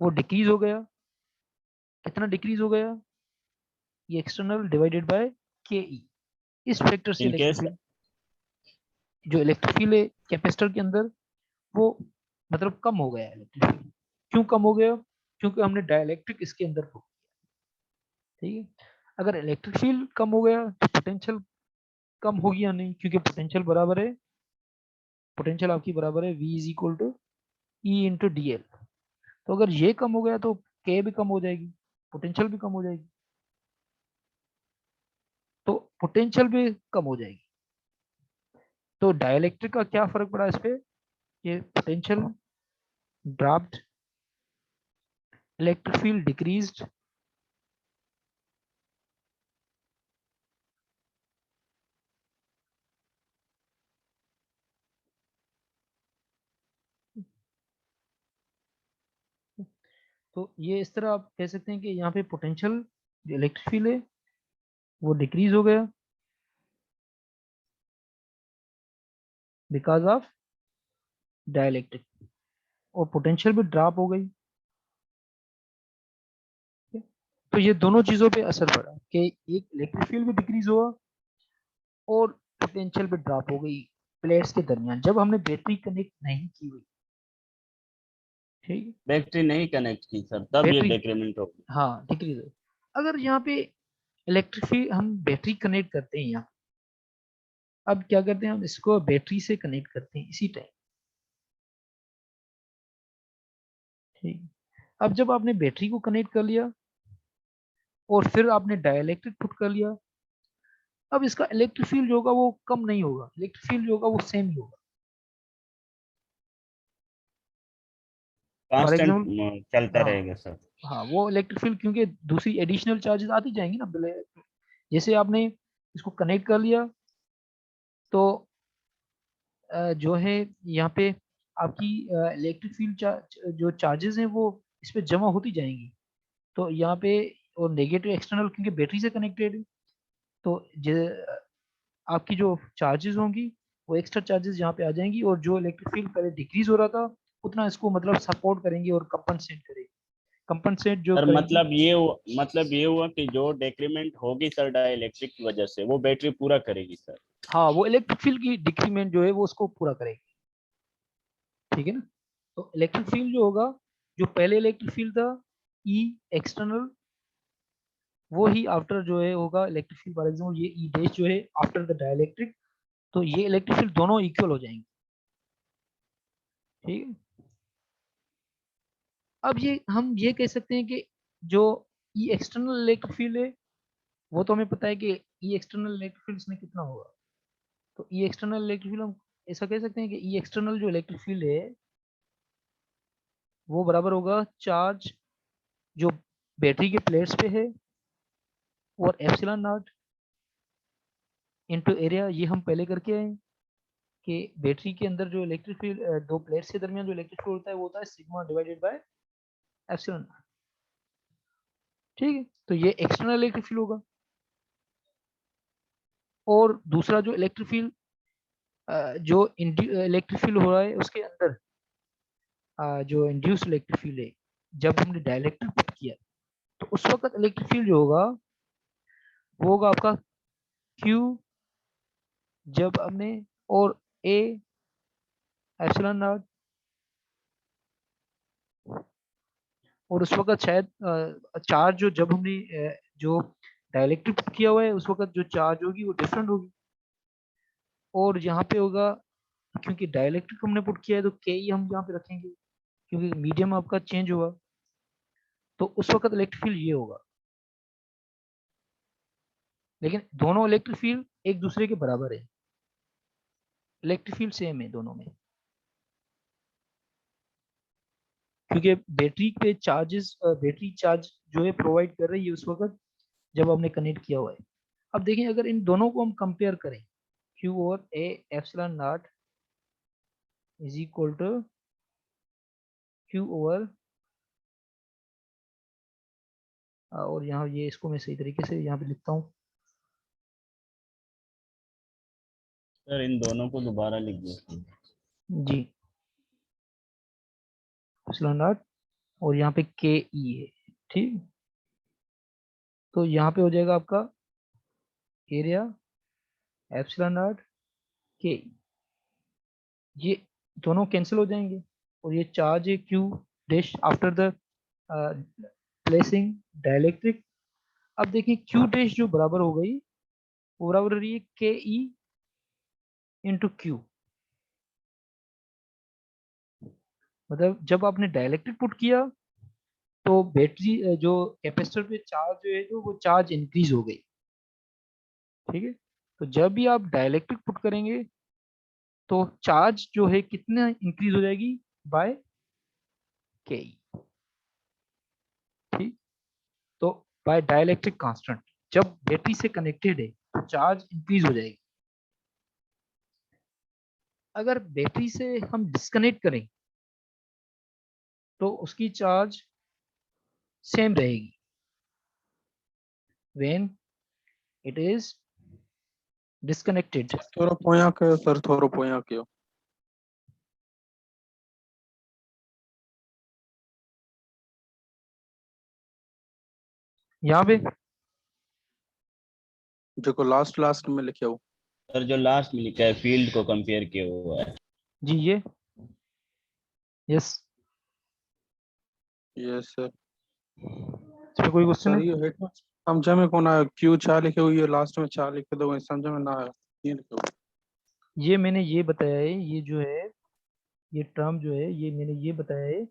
वो डिक्रीज हो गया। कितना डिक्रीज हो गया? ये एक्सटर्नल डिवाइडेड बाय के ई, इस फैक्टर से इन इलेक्ट्रिक केस फील्ड, जो इलेक्ट्रिक फील्ड है कैपेसिटर के अंदर वो मतलब कम हो गया है इलेक्ट्रिक फील्ड। क्यों कम हो गया? क्योंकि हमने डाइलेक्ट्रिक इसके अंदर को, ठीक है। अगर इलेक्ट्रिक फील्ड कम हो गया तो पोटेंशियल कम होगी या नहीं? क्योंकि पोटेंशियल बराबर है, पोटेंशियल आपकी बराबर है v is equal to E into D L. तो अगर ये कम हो गया तो के भी कम हो जाएगी, पोटेंशियल भी कम हो जाएगी, तो पोटेंशियल भी कम हो जाएगी। तो डाइलेक्ट्रिक का क्या फर्क पड़ा इस पे? ये potential dropped, electric field decreased, तो ये इस तरह आप कह सकते हैं कि यहाँ पे पोटेंशियल जो इलेक्ट्रिक फील्ड है वो डिक्रीज हो गया बिकॉज ऑफ डाइलेक्ट्रिक, और पोटेंशियल भी ड्रॉप हो गई। तो ये दोनों चीजों पे असर पड़ा कि एक इलेक्ट्रिक फील्ड भी डिक्रीज हुआ और पोटेंशियल भी ड्रॉप हो गई प्लेट्स के दरमियान जब हमने बैटरी कनेक्ट नहीं की हुई। ठीक है, बैटरी नहीं कनेक्ट की सर, तब ये बैटरी, डिक्रीमेंट होगी। हाँ डिक्रीज हो। अगर यहाँ पे इलेक्ट्रिक फील्ड हम बैटरी कनेक्ट करते हैं यहाँ, अब क्या करते हैं हम इसको बैटरी से कनेक्ट करते हैं इसी टाइम। ठीक है, अब जब आपने बैटरी को कनेक्ट कर लिया और फिर आपने डाइलेक्ट्रिक पुट कर लिया, अब इसका इलेक्ट्रिक फील्ड जो होगा वो कम नहीं होगा, इलेक्ट्रिक फील्ड जो होगा वो सेम ही होगा। फॉर कांस्टेंट एग्जाम्पल, चलता हाँ रहेगा सर। हाँ वो इलेक्ट्रिक फील्ड, क्योंकि दूसरी एडिशनल चार्जेस आती जाएंगी ना, जैसे आपने इसको कनेक्ट कर लिया तो जो है यहाँ पे आपकी इलेक्ट्रिक फील्ड जो चार्जेस हैं वो इस पे जमा होती जाएंगी। तो यहाँ पे और नेगेटिव एक्सटर्नल क्योंकि बैटरी से कनेक्टेड है, तो आपकी जो चार्जेस होंगी वो एक्स्ट्रा चार्जेस यहाँ पे आ जाएंगी, और जो इलेक्ट्रिक फील्ड पहले डिक्रीज हो रहा था उतना इसको मतलब सपोर्ट करेंगे और कंपनसेट करेंगे, कंपनसेट जो सर करेंगी। मतलब ये हुआ कि जो डेक्रीमेंट होगी सर डाइलेक्ट्रिक की वजह से, वो बैटरी पूरा करेगी सर। हाँ वो इलेक्ट्रिक फील्ड की डिक्रीमेंट जो है वो उसको पूरा करेगी। ठीक है ना? तो इलेक्ट्रिक फील्ड जो होगा, जो पहले इलेक्ट्रिक फील्ड था ई एक्सटर्नल, वो ही आफ्टर जो है होगा इलेक्ट्रिक फील्ड। फॉर एग्जाम्पल ये ई डैश जो है आफ्टर द डाइलेक्ट्रिक, तो ये इलेक्ट्रिक फील्ड दोनों इक्वल हो जाएंगे। ठीक है, अब ये हम ये कह सकते हैं कि जो ई एक्सटर्नल इलेक्ट्रिक फील्ड है, वो तो हमें पता है कि ई एक्सटर्नल इलेक्ट्रिक फील्ड में कितना होगा। तो ई एक्सटर्नल इलेक्ट्रिक फील्ड हम ऐसा कह सकते हैं कि ई एक्सटर्नल जो इलेक्ट्रिक फील्ड है वो बराबर होगा चार्ज जो बैटरी के प्लेट्स पे है और एप्सिलॉन नॉट इनटू एरिया। ये हम पहले करके आए कि बैटरी के अंदर जो इलेक्ट्रिक फील्ड दो प्लेट्स के दरमियान जो इलेक्ट्रिक फील्ड होता है वो होता है sigma divided by epsilon not. ठीक है, तो ये एक्सटर्नल इलेक्ट्रिक फील्ड होगा। और दूसरा जो इलेक्ट्रिक फील्ड जो इलेक्ट्रिक फील्ड हो रहा है उसके अंदर जो इंड्यूस्ड इलेक्ट्रिक फील्ड है जब हमने डाइलेक्ट्रिक पुट किया तो उस वक्त इलेक्ट्रिक फील्ड जो होगा वो होगा आपका Q जब हमने और A एप्सिलॉन नॉट। और उस वक्त शायद चार्ज जो जब हमने जो डाइलेक्ट्रिक पुट किया हुआ है उस वक्त जो चार्ज होगी वो डिफरेंट होगी। और यहाँ पे होगा क्योंकि डाइलेक्ट्रिक हमने पुट किया है तो के ही हम यहाँ पे रखेंगे क्योंकि मीडियम आपका चेंज हुआ। तो उस वक्त इलेक्ट्रिक फील्ड ये होगा। लेकिन दोनों इलेक्ट्रिक फील्ड एक दूसरे के बराबर है, इलेक्ट्रिक फील्ड सेम है दोनों में क्योंकि बैटरी पे चार्जेस बैटरी चार्ज जो है प्रोवाइड कर रही है उस वक्त जब हमने कनेक्ट किया हुआ है। अब देखिए अगर इन दोनों को हम कंपेयर करें Q और A epsilon naught is equal to Q over और यहाँ ये इसको मैं सही तरीके से यहाँ पे लिखता हूँ। सर इन दोनों को दोबारा लिख दो। जी एप्सिलॉन नॉट और यहाँ पे के ई है। ठीक, तो यहाँ पे हो जाएगा आपका एरिया एप्सिलॉन नॉट के, ये दोनों कैंसिल हो जाएंगे और ये चार्ज है Q dash after the placing dielectric. अब देखिए Q डैश जो बराबर हो गई वो बराबर हो रही है के ई इंटू क्यू। मतलब जब आपने डाइलेक्ट्रिक पुट किया तो बैटरी जो कैपेसिटर पे चार्ज जो है जो वो चार्ज इंक्रीज हो गई। ठीक है, तो जब भी आप डाइलेक्ट्रिक पुट करेंगे तो चार्ज जो है कितना इंक्रीज हो जाएगी बाय के। ठीक, तो बाय डाइलेक्ट्रिक कांस्टेंट जब बैटरी से कनेक्टेड है तो चार्ज इंक्रीज हो जाएगी। अगर बैटरी से हम डिस्कनेक्ट करें तो उसकी चार्ज सेम रहेगी व्हेन इट इज डिस्कनेक्टेड। थोड़ा पोया कयो सर, थोड़ा पोया कयो। यहाँ पे जो लास्ट लास्ट में लिखे हो। सर जो लास्ट में लिखा है फील्ड को कंपेयर किया हुआ है। जी ये यस यस सर। इसमें कोई क्वेश्चन सर है? ये हेड में समझ में कौन आया, क्यू 4 लिखे हुई है लास्ट में 4 लिखे दो, समझ में ना आया ये लिखे हुए। ये मैंने ये बताया है, ये जो है ये टर्म जो है ये मैंने ये बताया है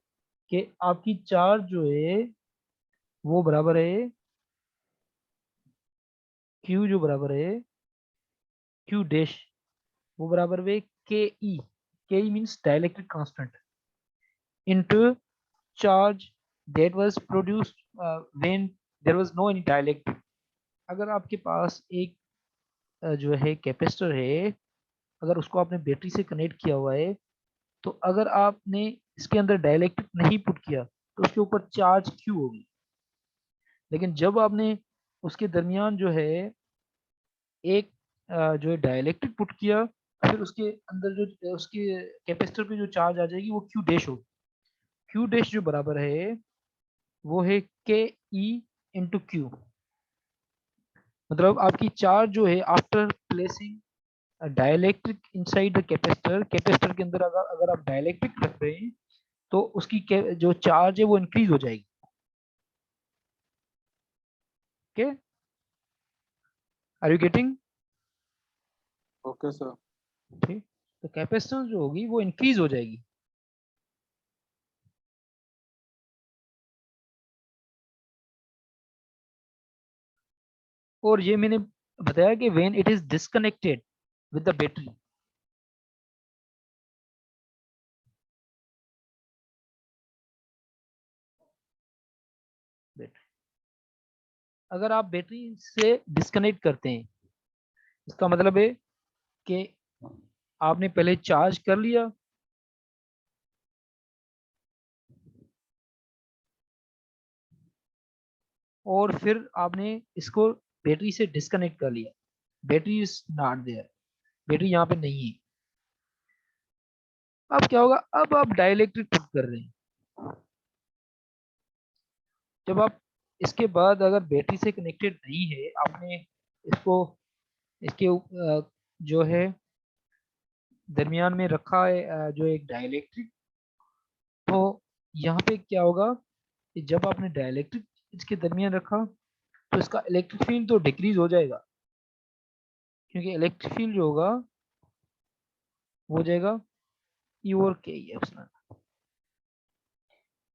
कि आपकी चार्ज जो है वो बराबर है Q जो बराबर है Q डैश वो बराबर है के E means dielectric constant into charge that was produced when there was no any dielectric। अगर आपके पास एक जो है कैपेसिटर है, अगर उसको आपने बैटरी से कनेक्ट किया हुआ है तो अगर आपने इसके अंदर डाइलेक्ट्रिक नहीं पुट किया तो उसके ऊपर चार्ज क्यू होगी। लेकिन जब आपने उसके दरमियान जो है एक जो है डाइलेक्ट्रिक पुट किया फिर उसके अंदर जो उसके कैपेसिटर पे जो चार्ज आ जाएगी वो क्यू डैश होगी। क्यू डैश जो बराबर है वो है के ई इंटू क्यू। मतलब आपकी चार्ज जो है after placing dielectric inside the capacitor, capacitor के अंदर अगर अगर आप डाइलेक्ट्रिक रख रहे हैं तो उसकी जो चार्ज है वो इंक्रीज हो जाएगी। Okay, are you getting? Okay sir. ठीक, तो कैपेसिटेंस जो होगी वो इंक्रीज हो जाएगी। और ये मैंने बताया कि when it is disconnected with the battery, अगर आप बैटरी से डिस्कनेक्ट करते हैं, इसका मतलब है कि आपने पहले चार्ज कर लिया, और फिर आपने इसको बैटरी से डिस्कनेक्ट कर लिया, battery is not there, battery यहाँ पे नहीं है। अब क्या होगा, अब आप डाइलेक्ट्रिक पुट कर रहे हैं। जब आप इसके बाद अगर बैटरी से कनेक्टेड नहीं है, आपने इसको इसके जो है दरमियान में रखा है जो एक डाइलेक्ट्रिक, तो यहाँ पे क्या होगा कि जब आपने डाइलेक्ट्रिक इसके दरमियान रखा तो इसका इलेक्ट्रिक फील्ड तो डिक्रीज हो जाएगा, क्योंकि इलेक्ट्रिक फील्ड जो होगा वो हो जाएगा ई और के एप्सिलॉन।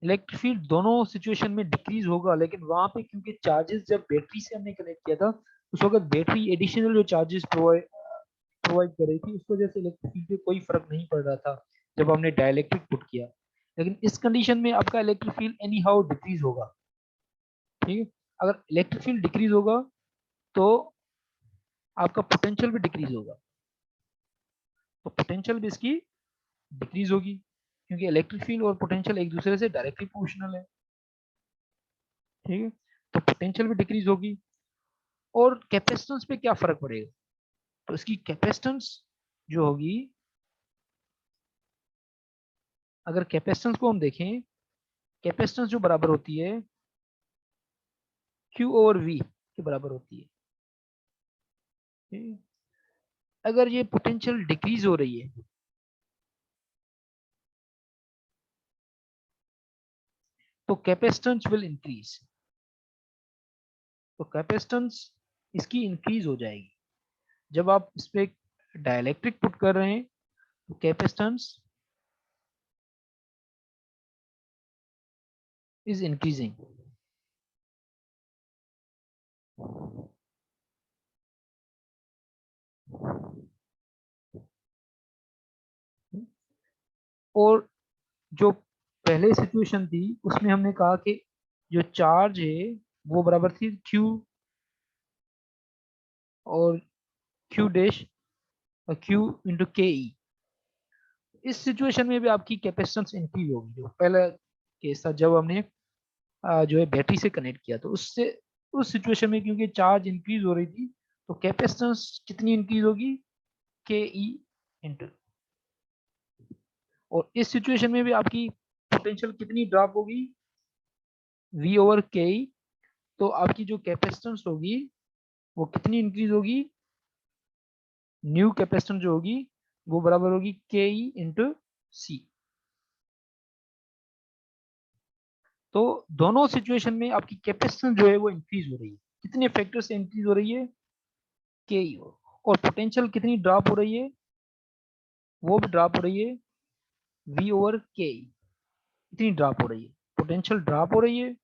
इलेक्ट्रिक फील्ड दोनों सिचुएशन में डिक्रीज होगा, लेकिन वहां पे क्योंकि चार्जेस जब बैटरी से हमने कनेक्ट किया था उस वक्त बैटरी एडिशनल जो चार्जेस प्रोवाइड कर रही थी, उस वजह से इलेक्ट्रिक फील्ड पे कोई फर्क नहीं पड़ रहा था जब हमने डाइलेक्ट्रिक पुट किया। लेकिन इस कंडीशन में आपका electric field any how decrease होगा। ठीक है, अगर इलेक्ट्रिक फील्ड डिक्रीज होगा तो आपका पोटेंशियल भी डिक्रीज होगा, तो पोटेंशियल भी इसकी डिक्रीज होगी, क्योंकि इलेक्ट्रिक फील्ड और पोटेंशियल एक दूसरे से डायरेक्टली प्रोपोर्शनल है। ठीक है, तो पोटेंशियल भी डिक्रीज होगी। और कैपेसिटेंस पे क्या फर्क पड़ेगा, तो इसकी कैपेसिटेंस जो होगी, अगर कैपेसिटेंस को हम देखें, कैपेसिटेंस जो बराबर होती है Q ओवर V के बराबर होती है। ठीक है? अगर ये पोटेंशियल डिक्रीज हो रही है तो कैपेसिटेंस विल इंक्रीज, तो कैपेसिटेंस इसकी इंक्रीज हो जाएगी। जब आप इस पे डाइलेक्ट्रिक पुट कर रहे हैं तो कैपेसिटेंस इज इंक्रीजिंग। और जो पहले सिचुएशन थी उसमें हमने कहा कि जो चार्ज है वो बराबर थी Q और Q डैश और Q इंटू के ई। इस सिचुएशन में भी आपकी कैपेसिटेंस इंक्रीज होगी। जो पहला केस था जब हमने जो है बैटरी से कनेक्ट किया, तो उससे उस सिचुएशन में क्योंकि चार्ज इंक्रीज हो रही थी तो कैपेसिटेंस कितनी इंक्रीज होगी, के ई इंटू। और इस सिचुएशन में भी आपकी पोटेंशियल कितनी ड्रॉप होगी, वी ओवर के ई। तो आपकी जो कैपेसिटेंस होगी वो कितनी इंक्रीज होगी, न्यू कैपेसिटेंस जो होगी वो बराबर होगी के ई इंटू सी। तो दोनों सिचुएशन में आपकी कैपेसिटेंस जो है वो इंक्रीज हो रही है। कितने फैक्टर से इंक्रीज हो रही है, के ई। और पोटेंशियल कितनी ड्रॉप हो रही है, वो भी ड्रॉप हो रही है वी ओवर के ई। इतनी ड्रॉप हो रही है, पोटेंशियल ड्रॉप हो रही है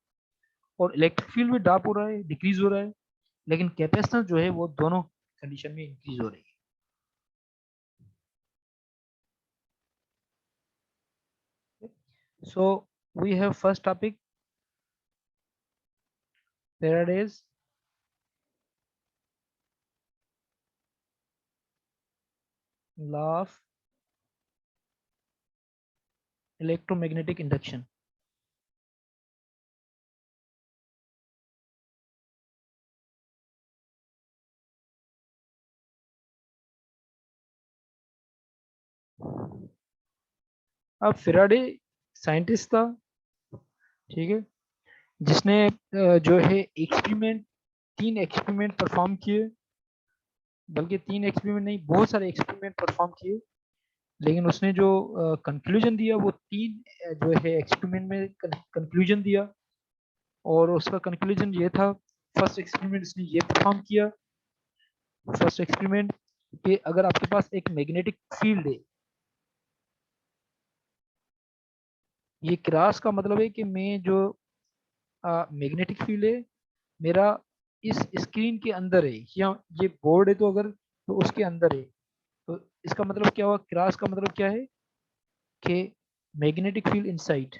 और इलेक्ट्रिक फील्ड भी ड्रॉप हो रहा है, डिक्रीज हो रहा है, लेकिन कैपेसिटेंस जो है वो दोनों कंडीशन में इंक्रीज हो रही है। So we have first topic, Faraday's law of electromagnetic induction. अब फेराडे साइंटिस्ट था, ठीक है, जिसने जो है एक्सपेरिमेंट, 3 एक्सपेरिमेंट परफॉर्म किए, बल्कि 3 एक्सपेरिमेंट नहीं, बहुत सारे एक्सपेरिमेंट परफॉर्म किए, लेकिन उसने जो कंक्लूजन दिया वो 3 जो है एक्सपेरिमेंट में कंक्लूजन दिया। और उसका कंक्लूजन ये था, फर्स्ट एक्सपेरिमेंट इसने ये परफॉर्म किया, फर्स्ट एक्सपेरिमेंट, कि अगर आपके पास एक मैग्नेटिक फील्ड है, ये क्रॉस का मतलब है कि मैं जो मैग्नेटिक फील्ड है मेरा इस स्क्रीन के अंदर है, या ये बोर्ड है तो अगर तो उसके अंदर है, तो इसका मतलब क्या हुआ, क्रॉस का मतलब क्या है कि मैग्नेटिक फील्ड इनसाइड।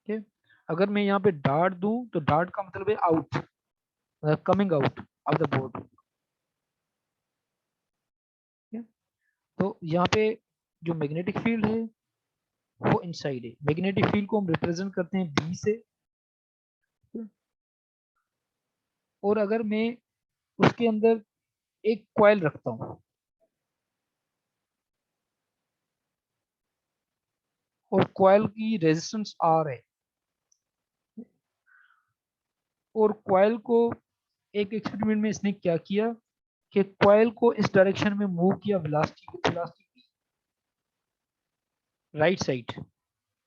ठीक है, अगर मैं यहाँ पे डार्ट दूं तो डार्ट का मतलब है out, coming out of the board. तो यहाँ पे जो मैग्नेटिक फील्ड है वो इनसाइड है। मैग्नेटिक फील्ड को हम रिप्रेजेंट करते हैं बी से, और अगर मैं उसके अंदर एक कॉइल रखता हूँ और कॉइल की रेजिस्टेंस आर है, और कॉइल को एक एक्सपेरिमेंट में इसने क्या किया कि कॉइल को इस डायरेक्शन में मूव किया वेलोसिटी राइट साइड।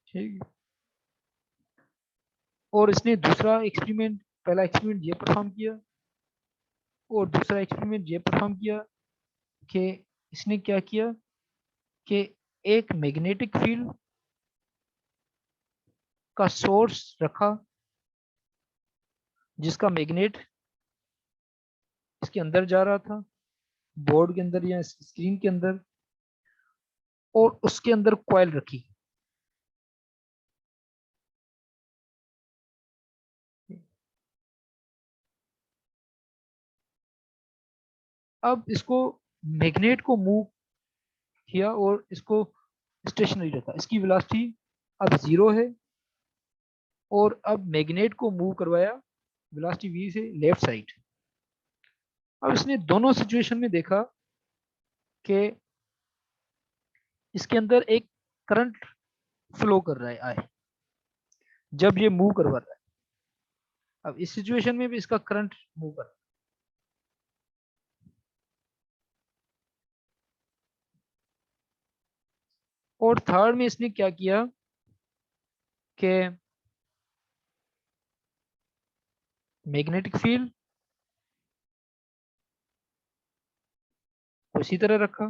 ठीक है, और इसने दूसरा एक्सपेरिमेंट, पहला एक्सपेरिमेंट ये परफॉर्म किया और दूसरा एक्सपेरिमेंट ये परफॉर्म किया कि इसने क्या किया कि एक मैग्नेटिक फील्ड का सोर्स रखा जिसका मैग्नेट इसके अंदर जा रहा था, बोर्ड के अंदर या स्क्रीन के अंदर, और उसके अंदर कॉइल रखी। अब इसको मैग्नेट को मूव किया और इसको स्टेशनरी रखा, इसकी वेलोसिटी अब 0 है, और अब मैग्नेट को मूव करवाया वेलोसिटी v से लेफ्ट साइड। अब इसने दोनों सिचुएशन में देखा कि इसके अंदर एक करंट फ्लो कर रहा है आए जब ये मूव करवा रहा है। अब इस सिचुएशन में भी इसका करंट मूव कर रहा है। और थर्ड में इसने क्या किया कि मैग्नेटिक फील्ड को इसी तरह रखा,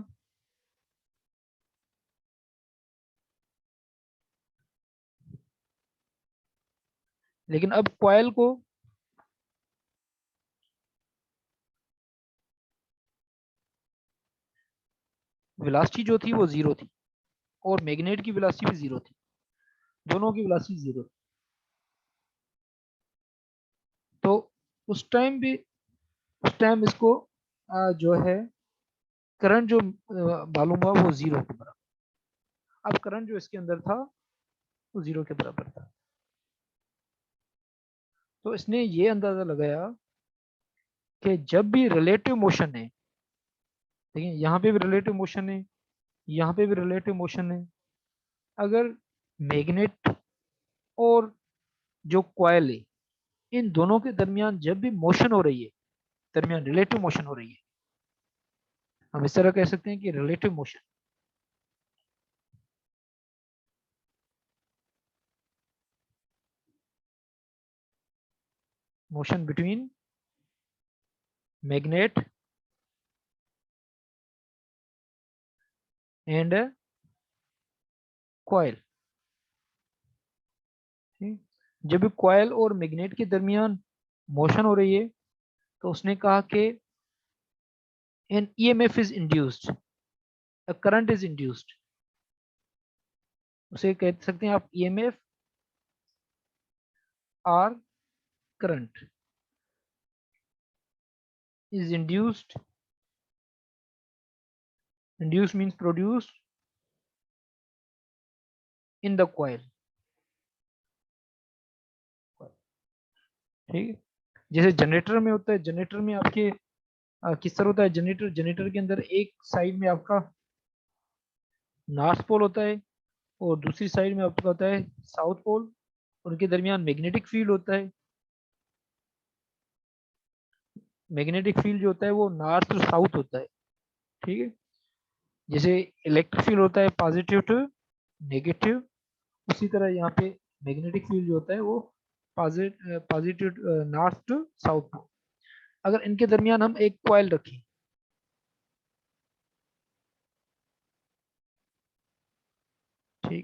लेकिन अब कॉइल को वेलोसिटी जो थी वो 0 थी और मैग्नेट की वेलोसिटी भी 0 थी, दोनों की वेलोसिटी 0 थी। तो उस टाइम भी, उस टाइम इसको जो है करंट जो मालूम हुआ वो 0 के बराबर। अब करंट जो इसके अंदर था वो 0 के बराबर था। तो इसने ये अंदाजा लगाया कि जब भी रिलेटिव मोशन है, देखिए यहाँ पे भी रिलेटिव मोशन है, यहाँ पे भी रिलेटिव मोशन है, अगर मैग्नेट और जो कॉइल है इन दोनों के दरमियान जब भी मोशन हो रही है, दरमियान रिलेटिव मोशन हो रही है, हम इस तरह कह सकते हैं कि relative motion, motion between magnet and coil. जब भी कॉइल और मैग्नेट के दरमियान मोशन हो रही है तो उसने कहा कि an EMF is induced, a current is induced, उसे कह सकते हैं आप ईएमएफ और current is induced, induced means produced in the coil। ठीक है, जैसे जनरेटर में होता है, जनरेटर में आपके किस तरह होता है, जनरेटर, जनरेटर के अंदर एक साइड में आपका नॉर्थ पोल होता है और दूसरी साइड में आपका होता है साउथ पोल, उनके दरमियान मैग्नेटिक फील्ड होता है। मैग्नेटिक फील्ड जो होता है वो नॉर्थ और साउथ होता है। ठीक है, जैसे इलेक्ट्रिक फील्ड होता है पॉजिटिव टू नेगेटिव, उसी तरह यहाँ पे मैग्नेटिक फील्ड जो होता है वो पॉजिटिव नॉर्थ टू साउथ। अगर इनके दरमियान हम एक कॉइल रखें, ठीक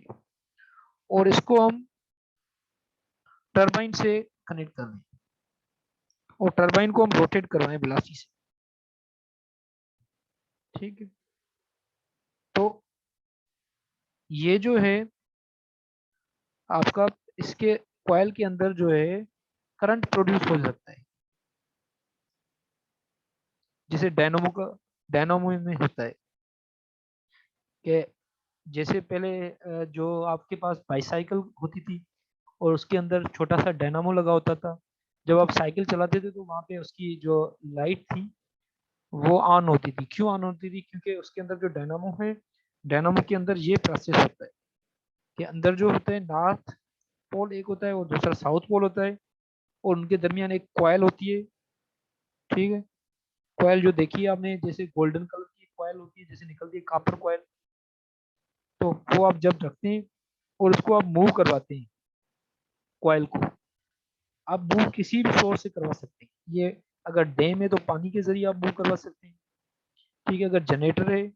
और इसको हम टरबाइन से कनेक्ट कर रहे हैं और टरबाइन को हम रोटेट करवाएं वेलोसिटी से। ठीक है, तो ये जो है आपका इसके कॉइल के अंदर जो है करंट प्रोड्यूस हो सकता है, जैसे डायनामो में होता है कि जैसे पहले जो आपके पास बाईसाइकिल होती थी और उसके अंदर छोटा सा डायनामो लगा होता था, जब आप साइकिल चलाते थे तो वहां पे उसकी जो लाइट थी वो ऑन होती थी। क्यों ऑन होती थी? क्योंकि उसके अंदर जो डायनामो है, डायनामो के अंदर ये प्रोसेस होता है कि अंदर जो होता है नॉर्थ पोल एक होता है और दूसरा साउथ पोल होता है और उनके दरमियान एक कॉइल होती है। ठीक है, कॉइल जो देखी है आपने, जैसे गोल्डन कलर की कॉइल होती है, जैसे निकलती है कॉपर कॉइल, तो वो आप जब रखते हैं और उसको आप मूव करवाते हैं कॉइल को, आप मूव किसी भी सोर्स से करवा सकते हैं। ये अगर डैम है तो पानी के जरिए आप मूव करवा सकते हैं। ठीक है, अगर जनरेटर है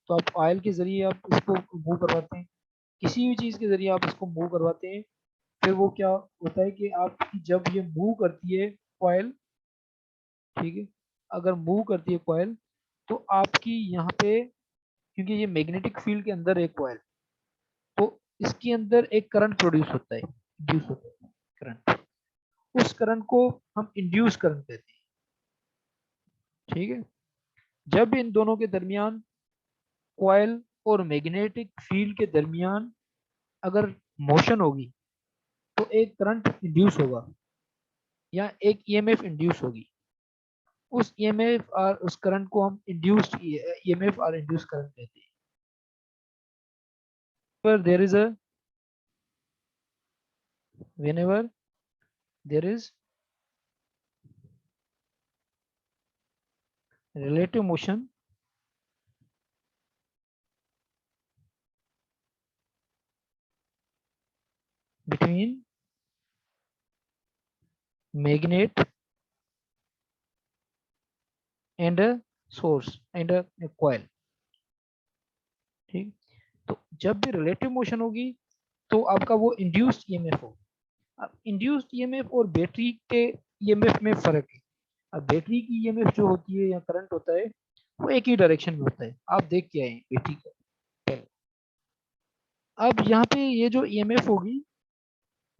तो आप ऑयल के जरिए आप इसको मूव करवाते हैं। किसी भी चीज़ के जरिए आप इसको मूव करवाते हैं। फिर वो क्या होता है कि आप जब ये मूव करती है कॉइल, ठीक है, अगर मूव करती है कॉइल तो आपकी यहाँ पे, क्योंकि ये मैग्नेटिक फील्ड के अंदर एक कॉइल, तो इसके अंदर एक करंट प्रोड्यूस होता है, इंड्यूस होता है करंट। उस करंट को हम इंड्यूस करंट कहते हैं। ठीक है, जब इन दोनों के दरमियान कॉइल और मैग्नेटिक फील्ड के दरमियान अगर मोशन होगी तो एक करंट इंड्यूस होगा या एक ईएमएफ इंड्यूस होगी। उस ईएमएफ और उस करंट को हम इंड्यूस्ड ईएमएफ और इंड्यूस करंट कहते हैं। पर there is a whenever there is relative motion between magnet and a source and a coil। ठीक, तो जब भी रिलेटिव मोशन होगी तो आपका वो इंड्यूस्ड ईएमएफ हो। अब इंड्यूस्ड ईएमएफ और बैटरी के ईएमएफ में फर्क है। अब बैटरी की ईएमएफ जो होती है या करंट होता है वो एक ही डायरेक्शन में होता है, आप देख के आए बैटरी का। अब यहाँ पे ये जो ईएमएफ होगी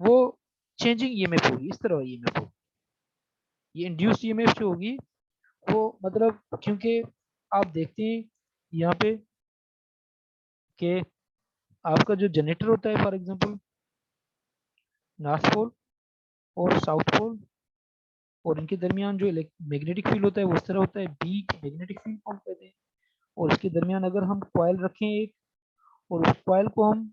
वो चेंजिंग ईएमएफ होगी, इस तरह ईएमएफ होगी। ये इंड्यूस्ड ईएमएफ जो होगी वो मतलब, क्योंकि आप देखते हैं यहाँ पे कि आपका जो जनरेटर होता है, फॉर एग्जांपल नॉर्थ पोल और साउथ पोल, और इनके दरमियान जो मैग्नेटिक फील्ड होता है वो इस तरह होता है, बी मैग्नेटिक फील्ड हम कहते हैं। और इसके दरमियान अगर हम कॉइल रखें एक, और उस कॉइल को हम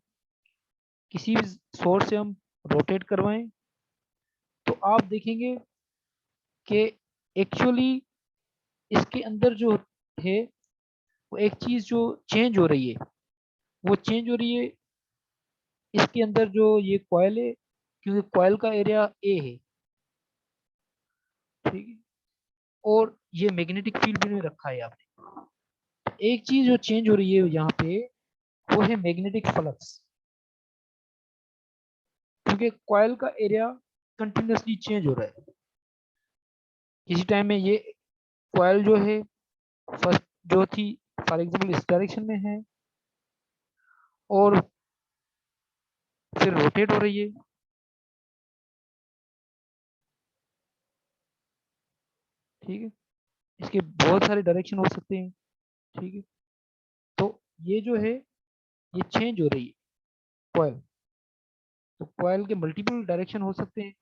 किसी भी सोर्स से हम रोटेट करवाएं, तो आप देखेंगे कि एक्चुअली इसके अंदर जो है वो एक चीज जो चेंज हो रही है, वो चेंज हो रही है इसके अंदर जो ये कॉइल है, क्योंकि कॉइल का एरिया ए है। ठीक है, और ये मैग्नेटिक फील्ड में रखा है आपने। एक चीज जो चेंज हो रही है यहाँ पे वो है मैग्नेटिक फ्लक्स, क्योंकि कॉइल का एरिया कंटिन्यूसली चेंज हो रहा है। किसी टाइम में ये कॉइल जो है फर्स्ट जो थी फॉर एग्जांपल इस डायरेक्शन में है और फिर रोटेट हो रही है। ठीक है, इसके बहुत सारे डायरेक्शन हो सकते हैं। ठीक है, तो ये जो है ये चेंज हो रही है कॉइल, तो कॉइल के मल्टीपल डायरेक्शन हो सकते हैं।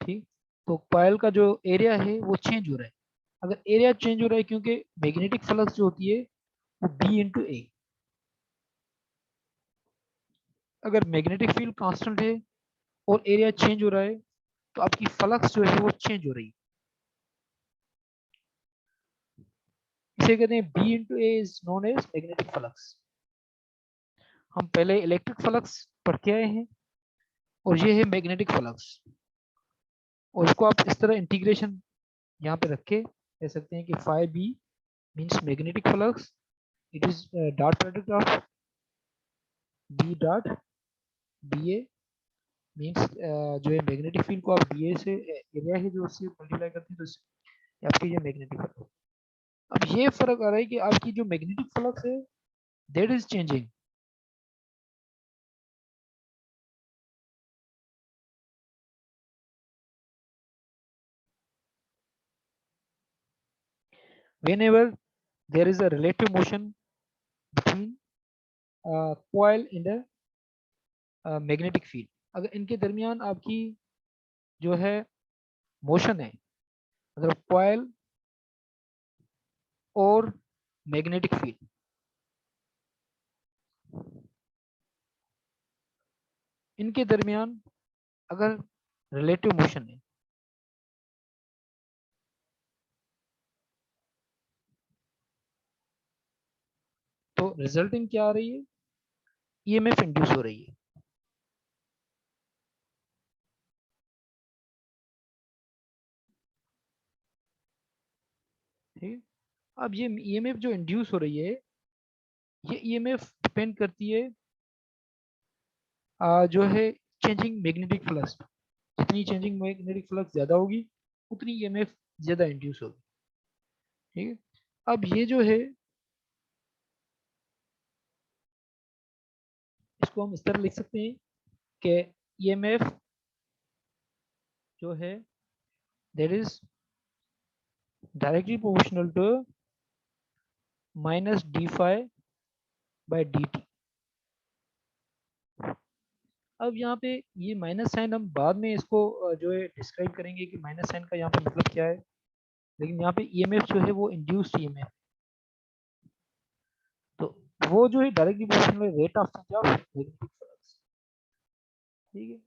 ठीक, तो कॉइल का जो एरिया है वो चेंज हो रहा है। अगर एरिया चेंज हो रहा है क्योंकि मैग्नेटिक फ्लक्स जो होती है वो बी इंटू ए, अगर मैग्नेटिक फील्ड कांस्टेंट है और एरिया चेंज हो रहा है तो आपकी फ्लक्स जो है वो चेंज हो रही है। इसे कहते हैं B into A is known as magnetic flux. हम पहले इलेक्ट्रिक फ्लक्स पढ़ के आए हैं और ये है मैग्नेटिक फ्लक्स, और इसको आप इस तरह इंटीग्रेशन यहाँ पे रख के कह सकते हैं कि phi b means magnetic flux, it is dot product of B dot B A means जो है मैग्नेटिक फील्ड को आप बी ए से एरिया है जो उससे मल्टीप्लाई करते हैं तो आपकी ये मैग्नेटिक फील्ड। अब ये फर्क आ रहा है कि आपकी जो मैग्नेटिक फ्लक्स है that is changing. whenever there is a relative motion between coil and a magnetic field, अगर इनके दरमियान आपकी जो है मोशन है, मतलब कॉइल और मैग्नेटिक फील्ड, इनके दरमियान अगर रिलेटिव मोशन है तो रिजल्टिंग क्या आ रही है, ईएमएफ इंड्यूस हो रही है। ठीक है, अब ये ईएमएफ जो इंड्यूस हो रही है ये ईएमएफ डिपेंड करती है जो है चेंजिंग मैग्नेटिक फ्लक्स। जितनी चेंजिंग मैग्नेटिक फ्लक्स ज्यादा होगी उतनी ईएमएफ ज्यादा इंड्यूस होगी। ठीक है, अब ये जो है इसको हम इस तरह लिख सकते हैं कि ईएमएफ जो है that is directly proportional to minus D phi by D T. अब यहाँ पे ये माइनस साइन हम बाद में इसको जो है डिस्क्राइब करेंगे कि माइनस साइन का यहाँ पे मतलब क्या है, लेकिन यहाँ पे ईएमएफ जो है वो इंड्यूस्ड ईएमएफ, तो वो जो है directly proportional rate of change of magnetic flux. ठीक है,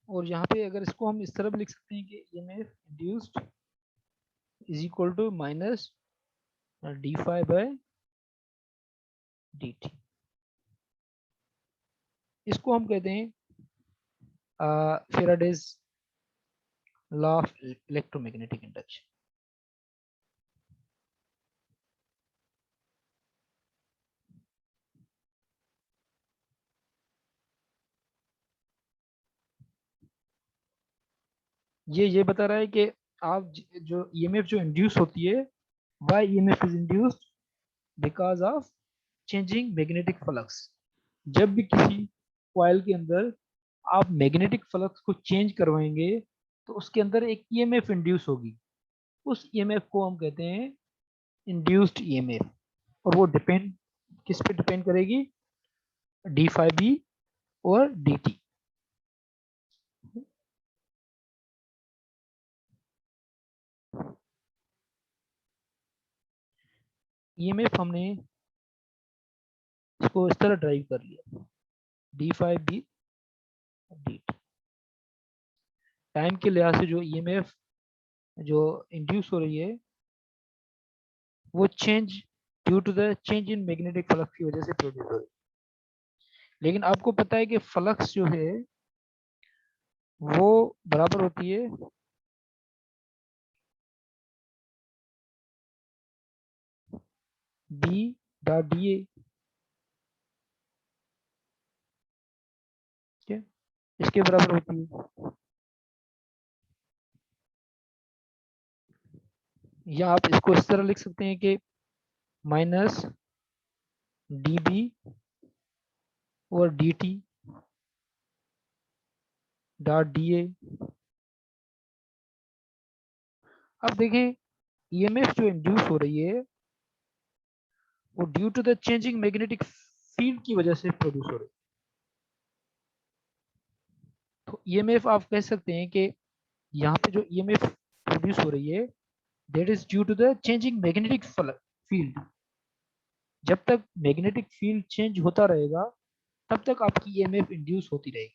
और यहाँ पे अगर इसको हम इस तरह भी लिख सकते हैं कि EMF induced is equal to minus D phi by D T. इसको हम कहते हैं Faraday's law of electromagnetic induction. ये बता रहा है कि आप जो ईएमएफ जो इंड्यूस होती है, why EMF is induced because of changing magnetic flux. जब भी किसी कॉइल के अंदर आप मैग्नेटिक फ्लक्स को चेंज करवाएंगे तो उसके अंदर एक ईएमएफ इंड्यूस होगी, उस ईएमएफ को हम कहते हैं इंड्यूस्ड ईएमएफ, और वो डिपेंड किस पे डिपेंड करेगी, डी फाई बी और डी टी। ईएमएफ हमने इसको इस तरह ड्राइव कर लिया, D phi B D T. Time के लिहाज से जो ईएमएफ जो इंड्यूस हो रही है वो change due to the change in magnetic flux की वजह से प्रोड्यूस हो रही है। लेकिन आपको पता है कि फ्लक्स जो है वो बराबर होती है बी डॉट डी ए। इसके बराबर होती है, या आप इसको इस तरह लिख सकते हैं कि माइनस डी बी और D T dot D A. अब देखें ईएमएफ जो इंड्यूस हो रही है वो due to the changing magnetic field की वजह से प्रोड्यूस हो रही है। तो ईएमएफ आप कह सकते हैं कि यहाँ पे जो ईएमएफ प्रोड्यूस हो रही है that is due to the changing magnetic field. जब तक मैग्नेटिक फील्ड चेंज होता रहेगा तब तक आपकी ईएमएफ इंड्यूस होती रहेगी।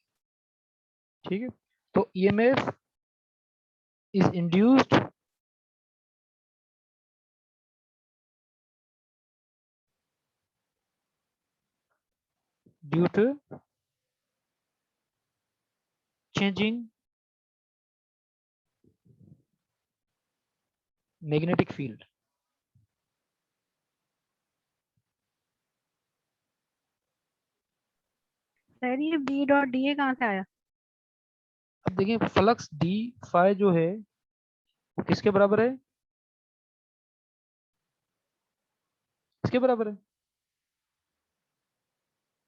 ठीक है, तो EMF is induced due to changing magnetic field। Sir ये बी डॉट डी ए कहाँ से आया? अब देखिए फ्लक्स डी फाई जो है वो किसके बराबर है, किसके बराबर है,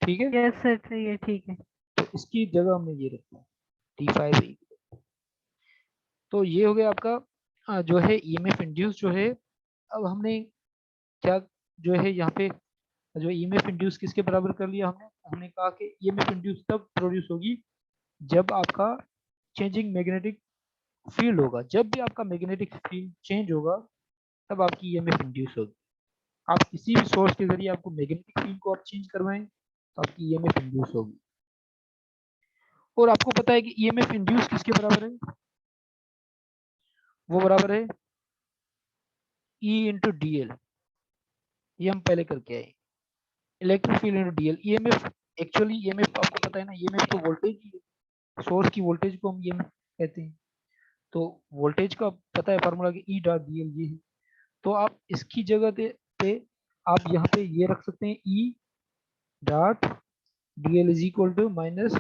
ठीक है। यस सर, सही है, ठीक है। तो इसकी जगह हमने ये रखा डी फाइव ई। तो ये हो गया आपका जो है ईएमएफ इंड्यूस जो है। अब हमने क्या जो है यहाँ पे जो ईएमएफ इंड्यूस किसके बराबर कर लिया हमने हमने कहा कि ईएमएफ इंड्यूस तब प्रोड्यूस होगी जब आपका चेंजिंग मैग्नेटिक फील्ड होगा। जब भी आपका मैग्नेटिक फील्ड चेंज होगा तब आपकी ईएमएफ इंड्यूस होगी। आप किसी भी सोर्स के जरिए आपको मैग्नेटिक फील्ड को आप चेंज करवाएं तो आपकी ईएमएफ इंड्यूस होगी। और आपको पता है कि ईएमएफ इंड्यूस किसके बराबर है, वो बराबर है E इंटू डी एल। ये हम पहले करके आए, electric field into D L. EMF actually EMF आपको पता है ना, ईएमएफ तो वोल्टेज ही है, सोर्स की वोल्टेज को हम ईएमएफ कहते हैं। तो वोल्टेज का पता है फार्मूला कि ई डॉट डी एल ये है। तो आप इसकी जगह पे आप यहाँ पे ये रख सकते हैं E dot D L is equal to minus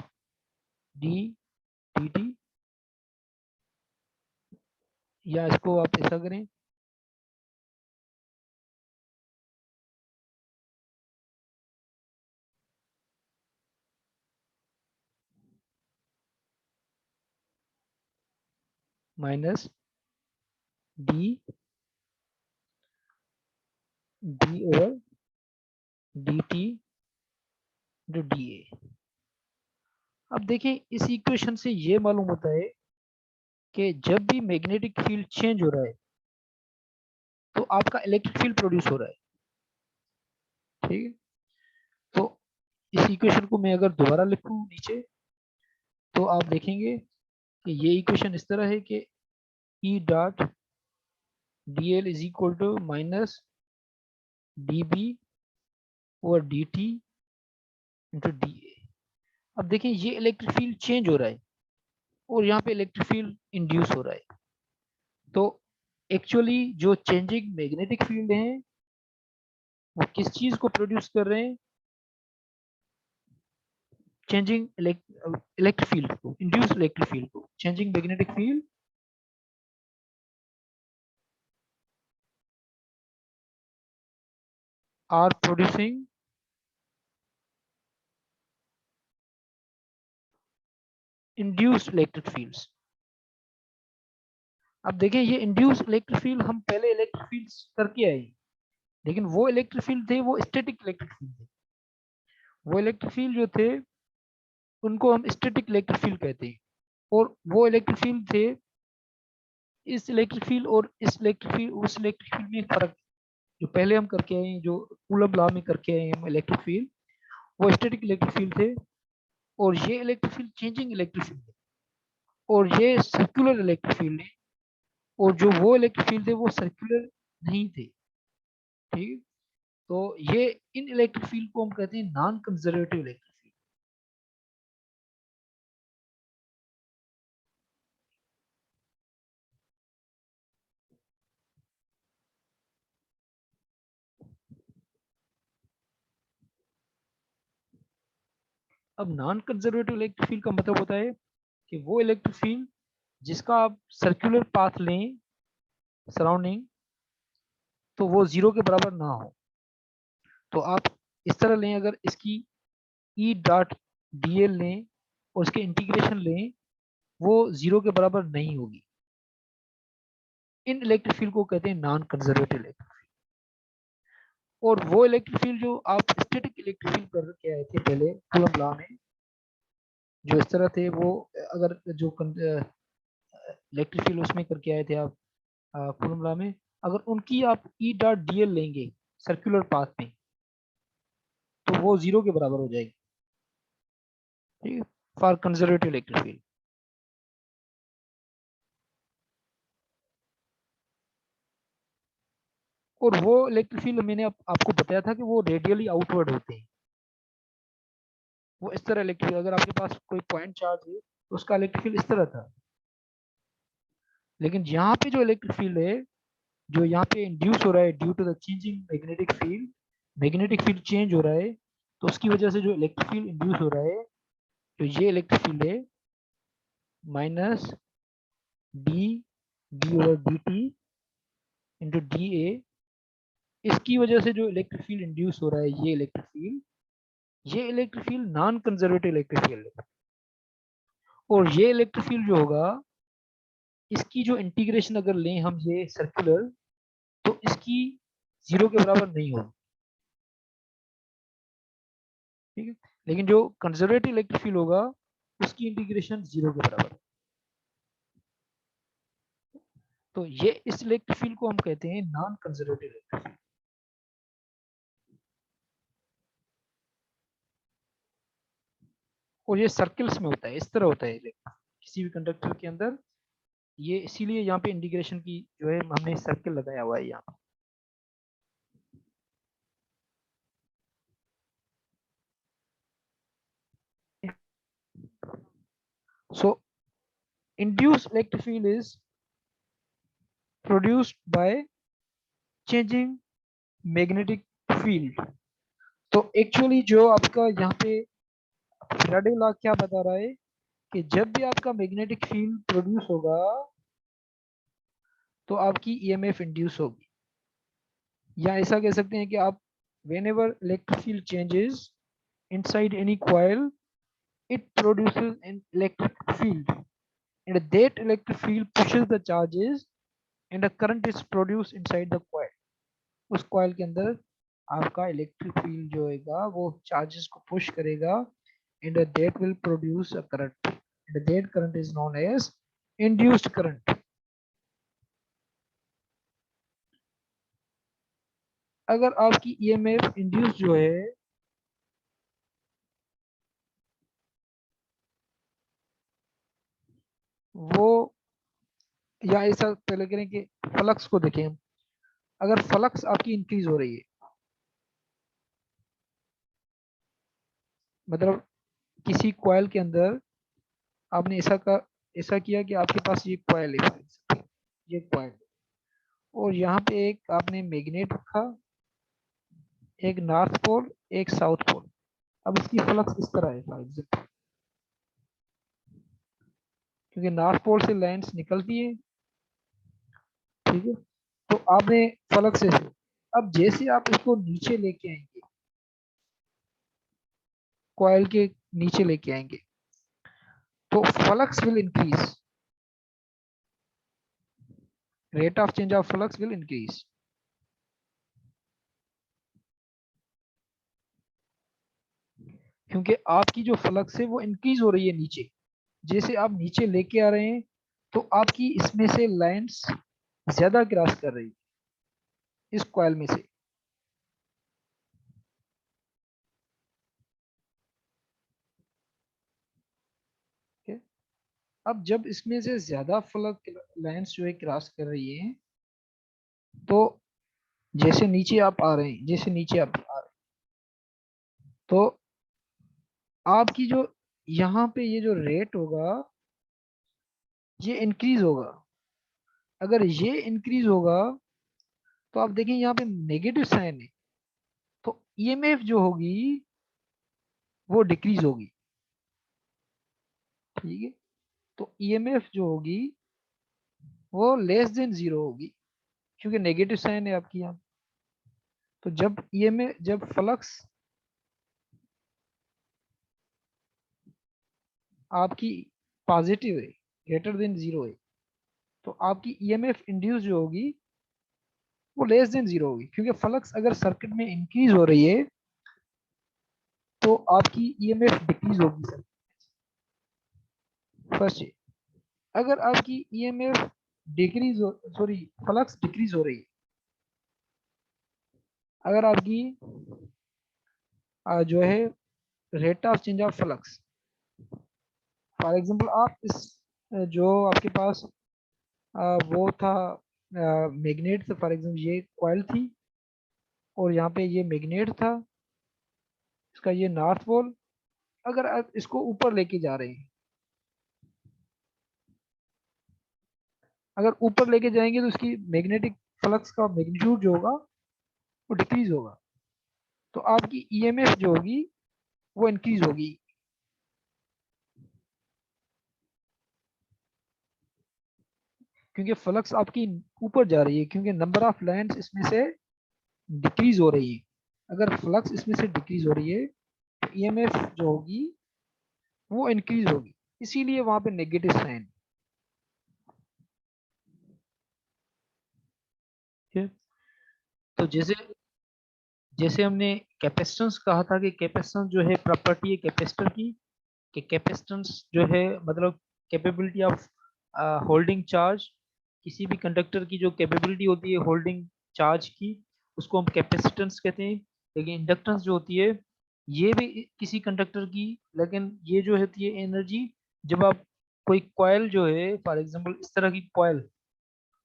D D T, या इसको आप ऐसा करें minus D D over D T into D A. अब देखिए इस इक्वेशन से ये मालूम होता है कि जब भी मैग्नेटिक फील्ड चेंज हो रहा है तो आपका इलेक्ट्रिक फील्ड प्रोड्यूस हो रहा है, ठीक है। तो इस इक्वेशन को मैं अगर दोबारा लिखूं नीचे तो आप देखेंगे कि ये इक्वेशन इस तरह है कि E dot D L is equal to minus D B over D T into D A. अब देखिए ये इलेक्ट्रिक फील्ड चेंज हो रहा है और यहाँ पे इलेक्ट्रिक फील्ड इंड्यूस हो रहा है। तो एक्चुअली जो चेंजिंग मैग्नेटिक फील्ड है वो किस चीज को प्रोड्यूस कर रहे हैं, चेंजिंग इलेक्ट्रिक फील्ड को, इंड्यूस इलेक्ट्रिक फील्ड को। Changing magnetic field are producing induced electric fields. अब देखें ये इंड्यूस इलेक्ट्रिक फील्ड हम पहले इलेक्ट्रिक फील्ड करके आए, लेकिन वो इलेक्ट्रिक फील्ड थे वो स्टैटिक इलेक्ट्रिक फील्ड थे। वो इलेक्ट्रिक फील्ड जो थे उनको हम स्टैटिक इलेक्ट्रिक फील्ड कहते हैं। और वो इलेक्ट्रिक फील्ड थे, इस इलेक्ट्रिक फील्ड और इस इलेक्ट्रिक फील्ड, उस इलेक्ट्रिक फील्ड में एक फर्क जो पहले हम करके आए हैं, जो कूलम्ब लॉ में करके आए हैं हम इलेक्ट्रिक फील्ड, वो स्टैटिक इलेक्ट्रिक फील्ड थे। और ये electric field changing electric field है और ये सर्कुलर इलेक्ट्रिक फील्ड है। और जो वो इलेक्ट्रिक फील्ड थे वो सर्कुलर नहीं थे, ठीक। तो ये इन इलेक्ट्रिक फील्ड को हम कहते हैं नॉन कंजर्वेटिव इलेक्ट्रिक फील्ड। अब नॉन कंजर्वेटिव इलेक्ट्रिक फील्ड का मतलब होता है कि वो इलेक्ट्रिक फील्ड जिसका आप सर्कुलर पाथ लें सराउंडिंग तो वो जीरो के बराबर ना हो। तो आप इस तरह लें, अगर इसकी ई डॉट डी एल लें और उसके इंटीग्रेशन लें, वो जीरो के बराबर नहीं होगी। इन इलेक्ट्रिक फील्ड को कहते हैं नॉन कंजर्वेटिव इलेक्ट्रिक फील्ड। और वो इलेक्ट्रिक फील्ड जो आप स्टैटिक इलेक्ट्रिक फील्ड कर के आए थे पहले कूलम्ब लॉ में, जो इस तरह थे, वो अगर जो इलेक्ट्रिक फील्ड उसमें करके आए थे आप कूलम्ब लॉ में, अगर उनकी आप ई डॉट डी एल लेंगे सर्कुलर पाथ में तो वो जीरो के बराबर हो जाएगी, ठीक है, फॉर कंजर्वेटिव इलेक्ट्रिक फील्ड। और वो इलेक्ट्रिक फील्ड मैंने आपको बताया था कि वो रेडियली आउटवर्ड होते हैं। वो इस तरह इलेक्ट्रिक, अगर आपके पास कोई पॉइंट चार्ज है तो उसका इलेक्ट्रिक फील्ड इस तरह था। लेकिन यहाँ पे जो इलेक्ट्रिक फील्ड है जो यहाँ पे इंड्यूस हो रहा है due to the changing magnetic field, magnetic field change हो रहा है तो उसकी वजह से जो इलेक्ट्रिक फील्ड इंड्यूस हो रहा है तो ये इलेक्ट्रिक फील्ड है minus D over D T into D ए। इसकी वजह से जो इलेक्ट्रिक फील्ड इंड्यूस हो रहा है ये electric field non conservative electric field है। और ये इलेक्ट्रिक फील्ड जो होगा इसकी जो इंटीग्रेशन अगर लें हम ये सर्कुलर, तो इसकी 0 के बराबर नहीं होगी, ठीक है। लेकिन जो कंजर्वेटिव इलेक्ट्रिक फील्ड होगा उसकी इंटीग्रेशन 0 के बराबर है। तो ये इस इलेक्ट्रिक फील्ड को हम कहते हैं नॉन कंजर्वेटिव इलेक्ट्रिक फील्ड। और ये सर्कल्स में होता है, इस तरह होता है किसी भी कंडक्टर के अंदर ये, इसीलिए यहाँ पे इंटीग्रेशन की जो है हमने सर्कल लगाया हुआ है यहाँ पे। So induced electric field is produced by changing magnetic field। तो एक्चुअली जो आपका यहाँ पे फैराडे लॉ क्या बता रहा है कि जब भी आपका मैग्नेटिक फील्ड प्रोड्यूस होगा तो आपकी ईएमएफ इंड्यूस होगी, या ऐसा कह सकते हैं कि आप whenever electric field changes inside any coil it produces an electric field and that electric field pushes the charges and a current is produced inside the coil। उस कॉइल के अंदर आपका इलेक्ट्रिक फील्ड जो होगा वो चार्जेस को push करेगा and that will produce a current and that current is known as induced current। अगर आपकी ईएमएफ इंड्यूस जो है वो, या ऐसा पहले करें कि फ्लक्स को देखें हम, अगर फ्लक्स आपकी इंक्रीज हो रही है, मतलब किसी कॉइल के अंदर आपने ऐसा किया कि आपके पास ये कॉइल है, ये कॉइल, और यहाँ पे एक आपने मैग्नेट रखा, एक नॉर्थ पोल एक साउथ पोल। अब इसकी फ्लक्स इस तरह है फॉर एग्जाम्पल, क्योंकि नॉर्थ पोल से लाइंस निकलती है, ठीक है। तो आपने फ्लक्स से, अब जैसे आप इसको नीचे लेके आएंगे, कॉइल के नीचे लेके आएंगे, तो flux will increase, rate of change of flux will increase. क्योंकि आपकी जो फ्लक्स है वो इंक्रीज हो रही है नीचे, जैसे आप नीचे लेके आ रहे हैं तो आपकी इसमें से लाइंस ज्यादा क्रॉस कर रही है इस कॉइल में से। okay? अब जब इसमें से ज्यादा फ्लक्स लाइंस जो है क्रॉस कर रही है, तो जैसे नीचे आप आ रहे हैं, जैसे नीचे आप आ रहे हैं, तो आपकी जो यहाँ पे ये जो रेट होगा ये इंक्रीज होगा। अगर ये इंक्रीज होगा तो आप देखें यहाँ पे नेगेटिव साइन है, तो ईएमएफ जो होगी वो डिक्रीज होगी, ठीक है। तो ईएमएफ जो होगी वो लेस देन 0 होगी, क्योंकि नेगेटिव साइन है आपकी यहाँ। तो जब ईएमएफ, जब फ्लक्स आपकी पॉजिटिव है, ग्रेटर देन 0 है, तो आपकी ईएमएफ इंड्यूस जो होगी वो लेस देन 0 होगी, क्योंकि फ्लक्स अगर सर्किट में इंक्रीज हो रही है तो आपकी ईएमएफ डिक्रीज होगी। फर्स्ट, अगर आपकी ईएमएफ डिक्रीज हो, सॉरी फ्लक्स डिक्रीज हो रही है, अगर आपकी जो है rate of change of flux, for example आप इस जो आपके पास वो था मैग्नेट, फॉर एग्जांपल ये कॉइल थी और यहाँ पे ये मैग्नेट था, इसका ये नॉर्थ पोल, अगर आप इसको ऊपर लेके जा रहे हैं, अगर ऊपर लेके जाएंगे तो इसकी मैग्नेटिक फ्लक्स का मैग्नीट्यूड जो होगा वो डिक्रीज होगा, तो आपकी ईएमएफ जो होगी वो इंक्रीज होगी। क्योंकि फ्लक्स आपकी ऊपर जा रही है, क्योंकि नंबर ऑफ लाइंस इसमें से डिक्रीज हो रही है। अगर फ्लक्स इसमें से डिक्रीज हो रही है तो ईएमएफ जो होगी वो इंक्रीज होगी, इसीलिए वहां पे नेगेटिव साइन। तो जैसे जैसे हमने कैपेसिटेंस कहा था कि कैपेसिटेंस जो है प्रॉपर्टी है कैपेसिटर की, कि कैपेसिटेंस जो है मतलब कैपेबिलिटी ऑफ होल्डिंग चार्ज, किसी भी कंडक्टर की जो कैपेबिलिटी होती है होल्डिंग चार्ज की, उसको हम कैपेसिटेंस कहते हैं। लेकिन इंडक्टेंस जो होती है ये भी किसी कंडक्टर की, लेकिन ये जो होती है एनर्जी, जब आप कोई कॉइल जो है फॉर एग्जांपल इस तरह की कॉइल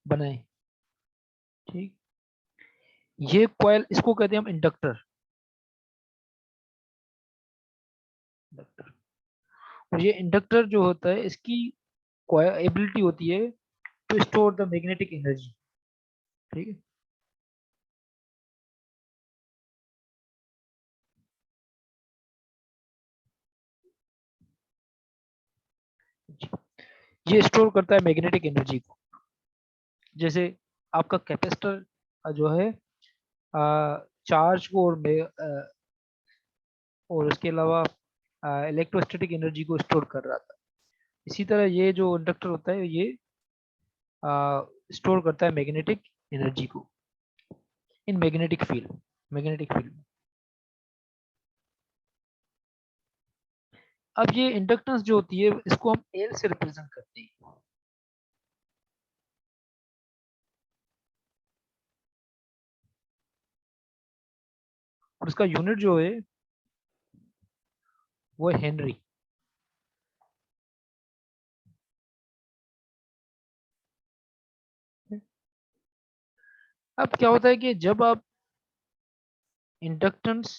बनाए, ठीक, ये कॉइल इसको कहते हैं हम इंडक्टर। और ये इंडक्टर जो होता है इसकी एबिलिटी होती है to store the magnetic energy, ठीक है। ये स्टोर करता है मैग्नेटिक एनर्जी को। जैसे आपका कैपेसिटर जो है चार्ज को और उसके अलावा इलेक्ट्रोस्टैटिक एनर्जी को स्टोर कर रहा था, इसी तरह ये जो इंडक्टर होता है ये स्टोर करता है मैग्नेटिक एनर्जी को इन मैग्नेटिक फील्ड। अब ये इंडक्टेंस जो होती है इसको हम एल से रिप्रेजेंट करते हैं। और इसका यूनिट जो है वो है हेनरी। अब क्या होता है कि जब आप इंडक्टेंस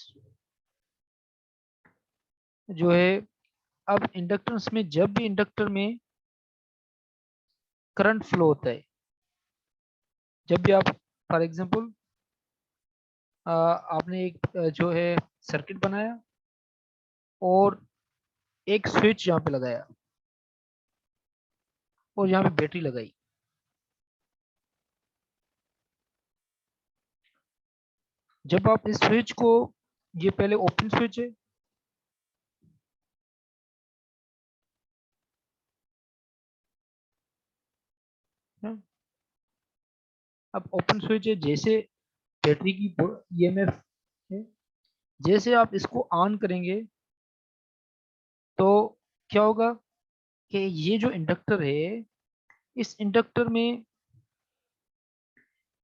जो है, अब इंडक्टेंस में जब भी इंडक्टर में करंट फ्लो होता है, जब भी आप फॉर एग्जांपल आपने एक जो है सर्किट बनाया और एक स्विच यहाँ पे लगाया और यहाँ पे बैटरी लगाई, जब आप इस स्विच को, ये पहले ओपन स्विच है, अब ओपन स्विच है, जैसे बैटरी की ईएमएफ है, जैसे आप इसको ऑन करेंगे तो क्या होगा कि ये जो इंडक्टर है इस इंडक्टर में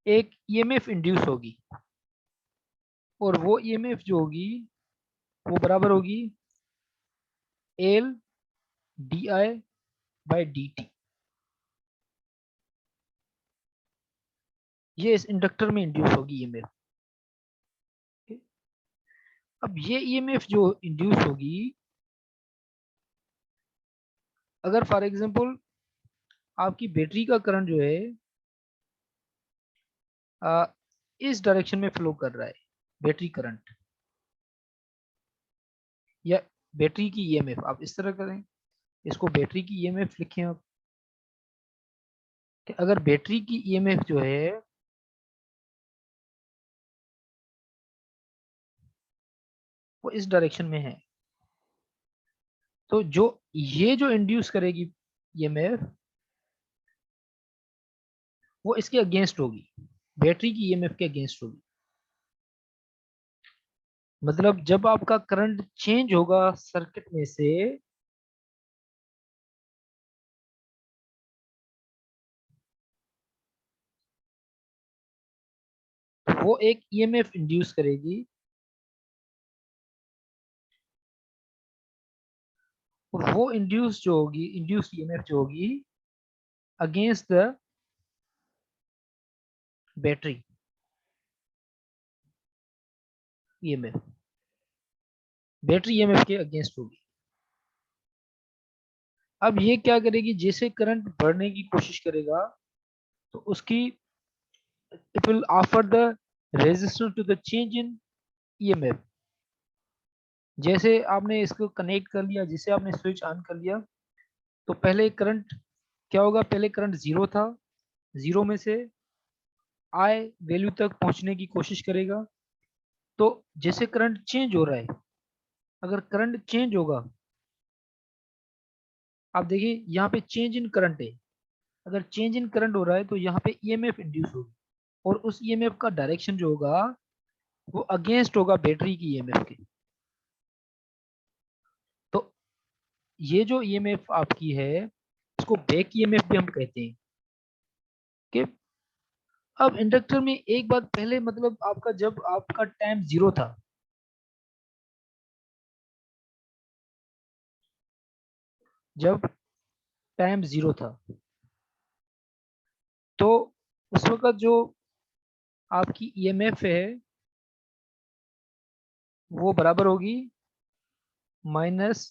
एक ईएमएफ इंड्यूस होगी, और वो ईएमएफ जो होगी वो बराबर होगी L D I by D T. ये इस इंडक्टर में इंड्यूस होगी ईएमएफ। अब ये ईएमएफ जो इंड्यूस होगी, अगर फॉर एग्जांपल आपकी बैटरी का करंट जो है इस डायरेक्शन में फ्लो कर रहा है, बैटरी करंट या बैटरी की ईएमएफ, आप इस तरह करें, इसको बैटरी की ईएमएफ लिखें आप, कि अगर बैटरी की ईएमएफ जो है वो इस डायरेक्शन में है, तो जो ये जो इंड्यूस करेगी ईएमएफ वो इसके अगेंस्ट होगी, बैटरी की ईएमएफ के अगेंस्ट होगी। मतलब जब आपका करंट चेंज होगा सर्किट में से, तो वो एक ईएमएफ इंड्यूस करेगी, और वो इंड्यूस जो होगी, इंड्यूस ईएमएफ जो होगी against the battery EMF, battery EMF के अगेंस्ट होगी। अब ये क्या करेगी, जैसे करंट बढ़ने की कोशिश करेगा तो उसकी it will offer the resistance to the change in EMF. जैसे आपने इसको कनेक्ट कर लिया, जैसे आपने स्विच ऑन कर लिया, तो पहले करंट क्या होगा, पहले करंट जीरो था, 0 में से I वैल्यू तक पहुंचने की कोशिश करेगा। तो जैसे करंट चेंज हो रहा है, अगर करंट चेंज होगा, आप देखिए यहाँ पे चेंज इन करंट है, अगर चेंज इन करंट हो रहा है तो यहाँ पे ईएमएफ इंड्यूस होगी, और उस ईएमएफ का डायरेक्शन जो होगा वो अगेंस्ट होगा बैटरी की ईएमएफ के। तो ये जो ईएमएफ आपकी है इसको बैक ईएमएफ भी हम कहते हैं। कि अब इंडक्टर में एक बात पहले, मतलब आपका जब आपका टाइम 0 था, जब टाइम 0 था तो उस वक्त जो आपकी ईएमएफ है वो बराबर होगी minus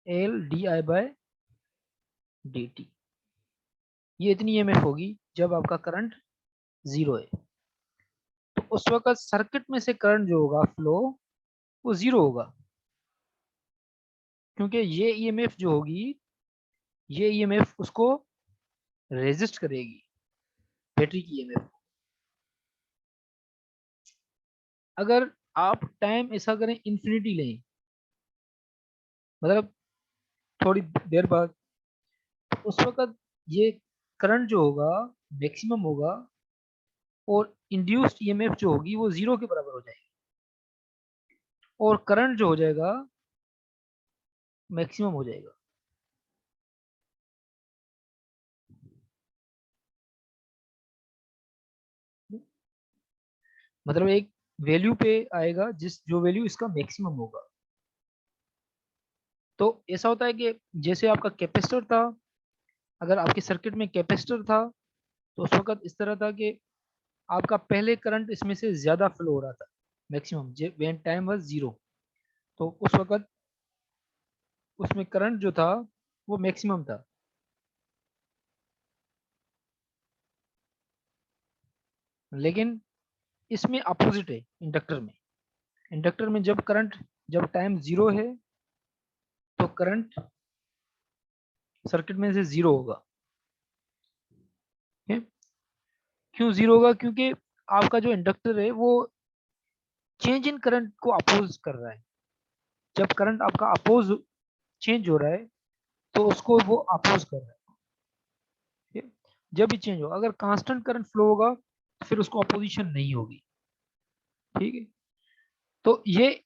L D I by D T. ये इतनी ईएमएफ होगी जब आपका करंट 0 है। तो उस वक्त सर्किट में से करंट जो होगा फ्लो वो 0 होगा, क्योंकि ये ईएमएफ जो होगी, ये ईएमएफ उसको रेजिस्ट करेगी, बैटरी की ईएमएफ। अगर आप टाइम ऐसा करें इंफिनिटी लें, मतलब थोड़ी देर बाद, तो उस वक्त ये करंट जो होगा मैक्सिमम होगा और इंड्यूस्ड ईएमएफ जो होगी वो 0 के बराबर हो जाएगी, और करंट जो हो जाएगा मैक्सिमम हो जाएगा। मतलब एक वैल्यू पे आएगा जिस जो वैल्यू इसका मैक्सिमम होगा। तो ऐसा होता है कि जैसे आपका कैपेसिटर था, अगर आपके सर्किट में कैपेसिटर था तो उस वक्त इस तरह था कि आपका पहले करंट इसमें से ज्यादा फ्लो हो रहा था, मैक्सिमम व्हेन टाइम वाज 0। तो उस वक्त उसमें करंट जो था वो मैक्सिमम था। लेकिन इसमें अपोजिट है इंडक्टर में। इंडक्टर में जब टाइम 0 है तो करंट सर्किट में से 0 होगा। ठीक है? क्यों 0 होगा? क्योंकि आपका जो इंडक्टर है वो चेंज इन करंट को अपोज कर रहा है। जब करंट आपका अपोज चेंज हो रहा है तो उसको वो अपोज कर रहा है। ठीक है? जब भी चेंज हो, अगर कांस्टेंट करंट फ्लो होगा तो फिर उसको अपोजिशन नहीं होगी। ठीक है? तो ये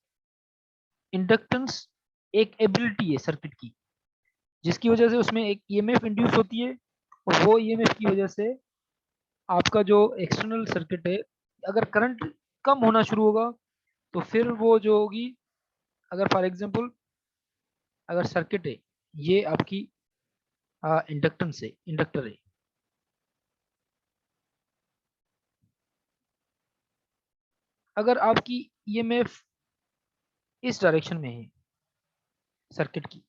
इंडक्टेंस एक एबिलिटी है सर्किट की, जिसकी वजह से उसमें एक ईएमएफ इंड्यूस होती है, और वो ईएमएफ की वजह से आपका जो एक्सटर्नल सर्किट है, अगर करंट कम होना शुरू होगा तो फिर वो जो होगी, अगर फॉर एग्जांपल अगर सर्किट है, ये आपकी इंडक्टेंस है, इंडक्टर है, अगर आपकी ईएमएफ इस डायरेक्शन में है सर्किट की,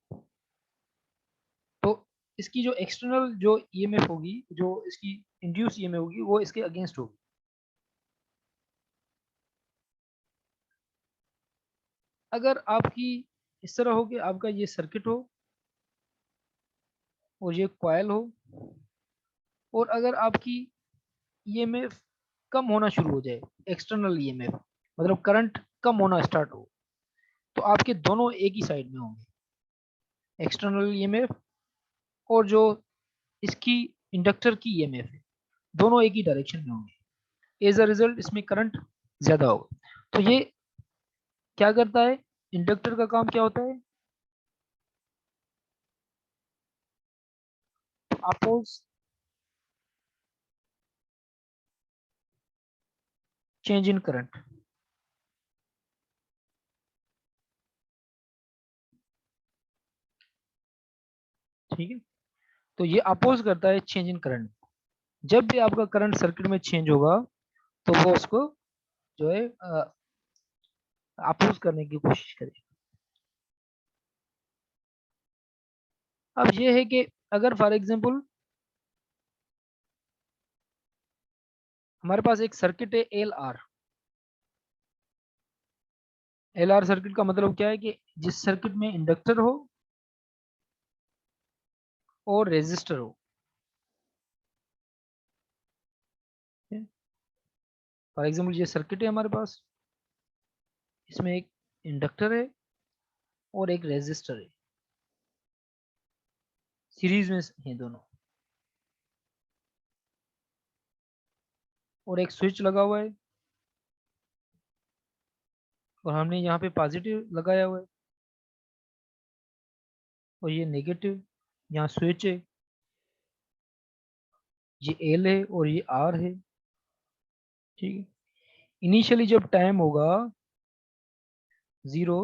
तो इसकी जो एक्सटर्नल जो ईएमएफ होगी, जो इसकी इंड्यूस ईएमएफ होगी, वो इसके अगेंस्ट होगी। अगर आपकी इस तरह हो कि आपका ये सर्किट हो और ये कॉइल हो, और अगर आपकी ईएमएफ कम होना शुरू हो जाए, एक्सटर्नल ईएमएफ मतलब करंट कम होना स्टार्ट हो, तो आपके दोनों एक ही साइड में होंगे, एक्सटर्नल ईएमएफ और जो इसकी इंडक्टर की ईएमएफ है, दोनों एक ही डायरेक्शन में होंगे। एज अ रिजल्ट इसमें करंट ज्यादा होगा। तो ये क्या करता है, इंडक्टर का काम क्या होता है, अपोज चेंज इन करंट। ठीक है? तो ये अपोज करता है चेंज इन करंट। जब भी आपका करंट सर्किट में चेंज होगा तो वो उसको जो है अपोज करने की कोशिश करेगा। अब ये है कि अगर फॉर एग्जांपल हमारे पास एक सर्किट है एल आर सर्किट का मतलब क्या है कि जिस सर्किट में इंडक्टर हो और रेजिस्टर हो, फॉर एग्जाम्पल ये सर्किट है हमारे पास, इसमें एक इंडक्टर है और एक रेजिस्टर है, सीरीज में हैं दोनों, और एक स्विच लगा हुआ है और हमने यहाँ पे पॉजिटिव लगाया हुआ है और ये नेगेटिव, यहाँ स्विच है, ये एल है और ये आर है। ठीक है, इनिशियली जब टाइम होगा 0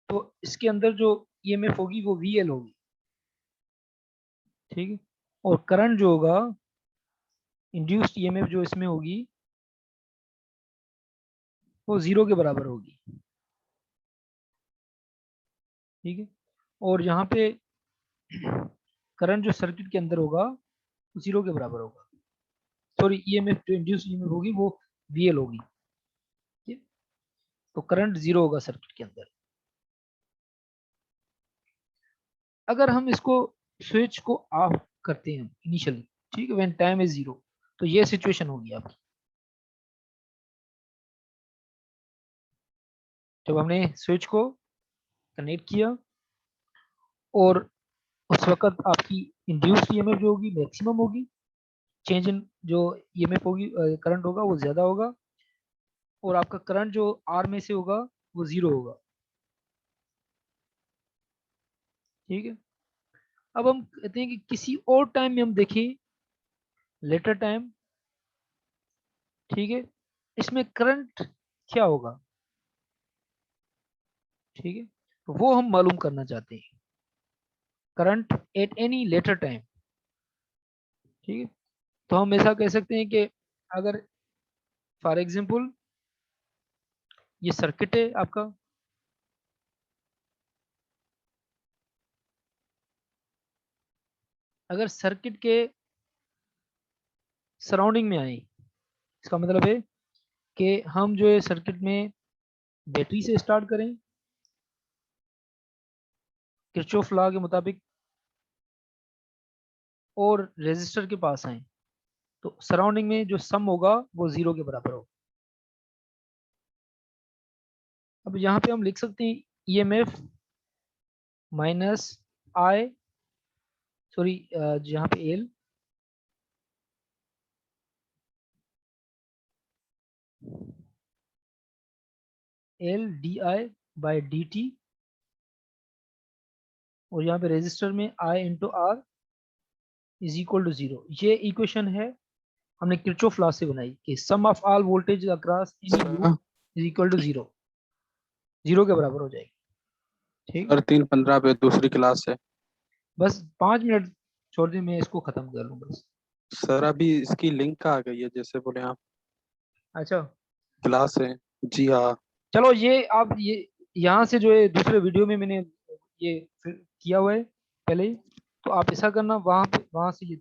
तो इसके अंदर जो ईएमएफ होगी वो वीएल होगी। ठीक है, और करंट जो होगा, इंड्यूस्ड ईएमएफ जो इसमें होगी वो 0 के बराबर होगी। ठीक है, और यहाँ पे करंट जो सर्किट के अंदर होगा वो 0 के बराबर होगा। सॉरी, ईएमएफ जो इंड्यूस्ड ईएमएफ होगी वो वीएल होगी। ठीक है, तो करंट 0 होगा सर्किट के अंदर। अगर हम इसको स्विच को ऑफ करते हैं इनिशियली, ठीक है, व्हेन टाइम इज 0, तो ये सिचुएशन होगी आपकी। जब हमने स्विच को कनेक्ट किया और उस वक्त आपकी इंड्यूस्ड ईएमएफ जो होगी मैक्सिमम होगी, चेंज इन जो ईएमएफ होगी, करंट होगा वो ज्यादा होगा, और आपका करंट जो आर में से होगा वो 0 होगा। ठीक है, अब हम कहते हैं कि किसी और टाइम में हम देखें, लेटर टाइम, ठीक है, इसमें करंट क्या होगा। ठीक है, तो वो हम मालूम करना चाहते हैं, current at any later time. ठीक है, तो हम ऐसा कह सकते हैं कि अगर फॉर एग्जांपल ये सर्किट है आपका, अगर सर्किट के सराउंडिंग में आए, इसका मतलब है कि हम जो है सर्किट में बैटरी से स्टार्ट करें किरचॉफ लॉ के मुताबिक और रेजिस्टर के पास आए, तो सराउंडिंग में जो सम होगा वो 0 के बराबर होगा। अब यहाँ पे हम लिख सकते हैं ईएमएफ माइनस आई, सॉरी यहाँ पे L L D I by D t, और यहाँ पे रेजिस्टर में I into R is equal to 0। ये इक्वेशन है हमने किरचॉफ लॉ से बनाई कि sum of all voltage across any loop is equal to 0, 0 के बराबर हो जाएगी। ठीक, सर 3:15 पे दूसरी क्लास है। बस 5 मिनट छोड़ दें, मैं इसको खत्म कर लूँ बस। सर अभी इसकी लिंक आ गई है, जैसे बोले आप अच्छा, क्लास है। जी हाँ। चलो ये आप ये यहाँ से जो है दूसरे वीडियो में मैंने ये किया हुआ है पहले ही, तो आप ऐसा करना, वहाँ से ये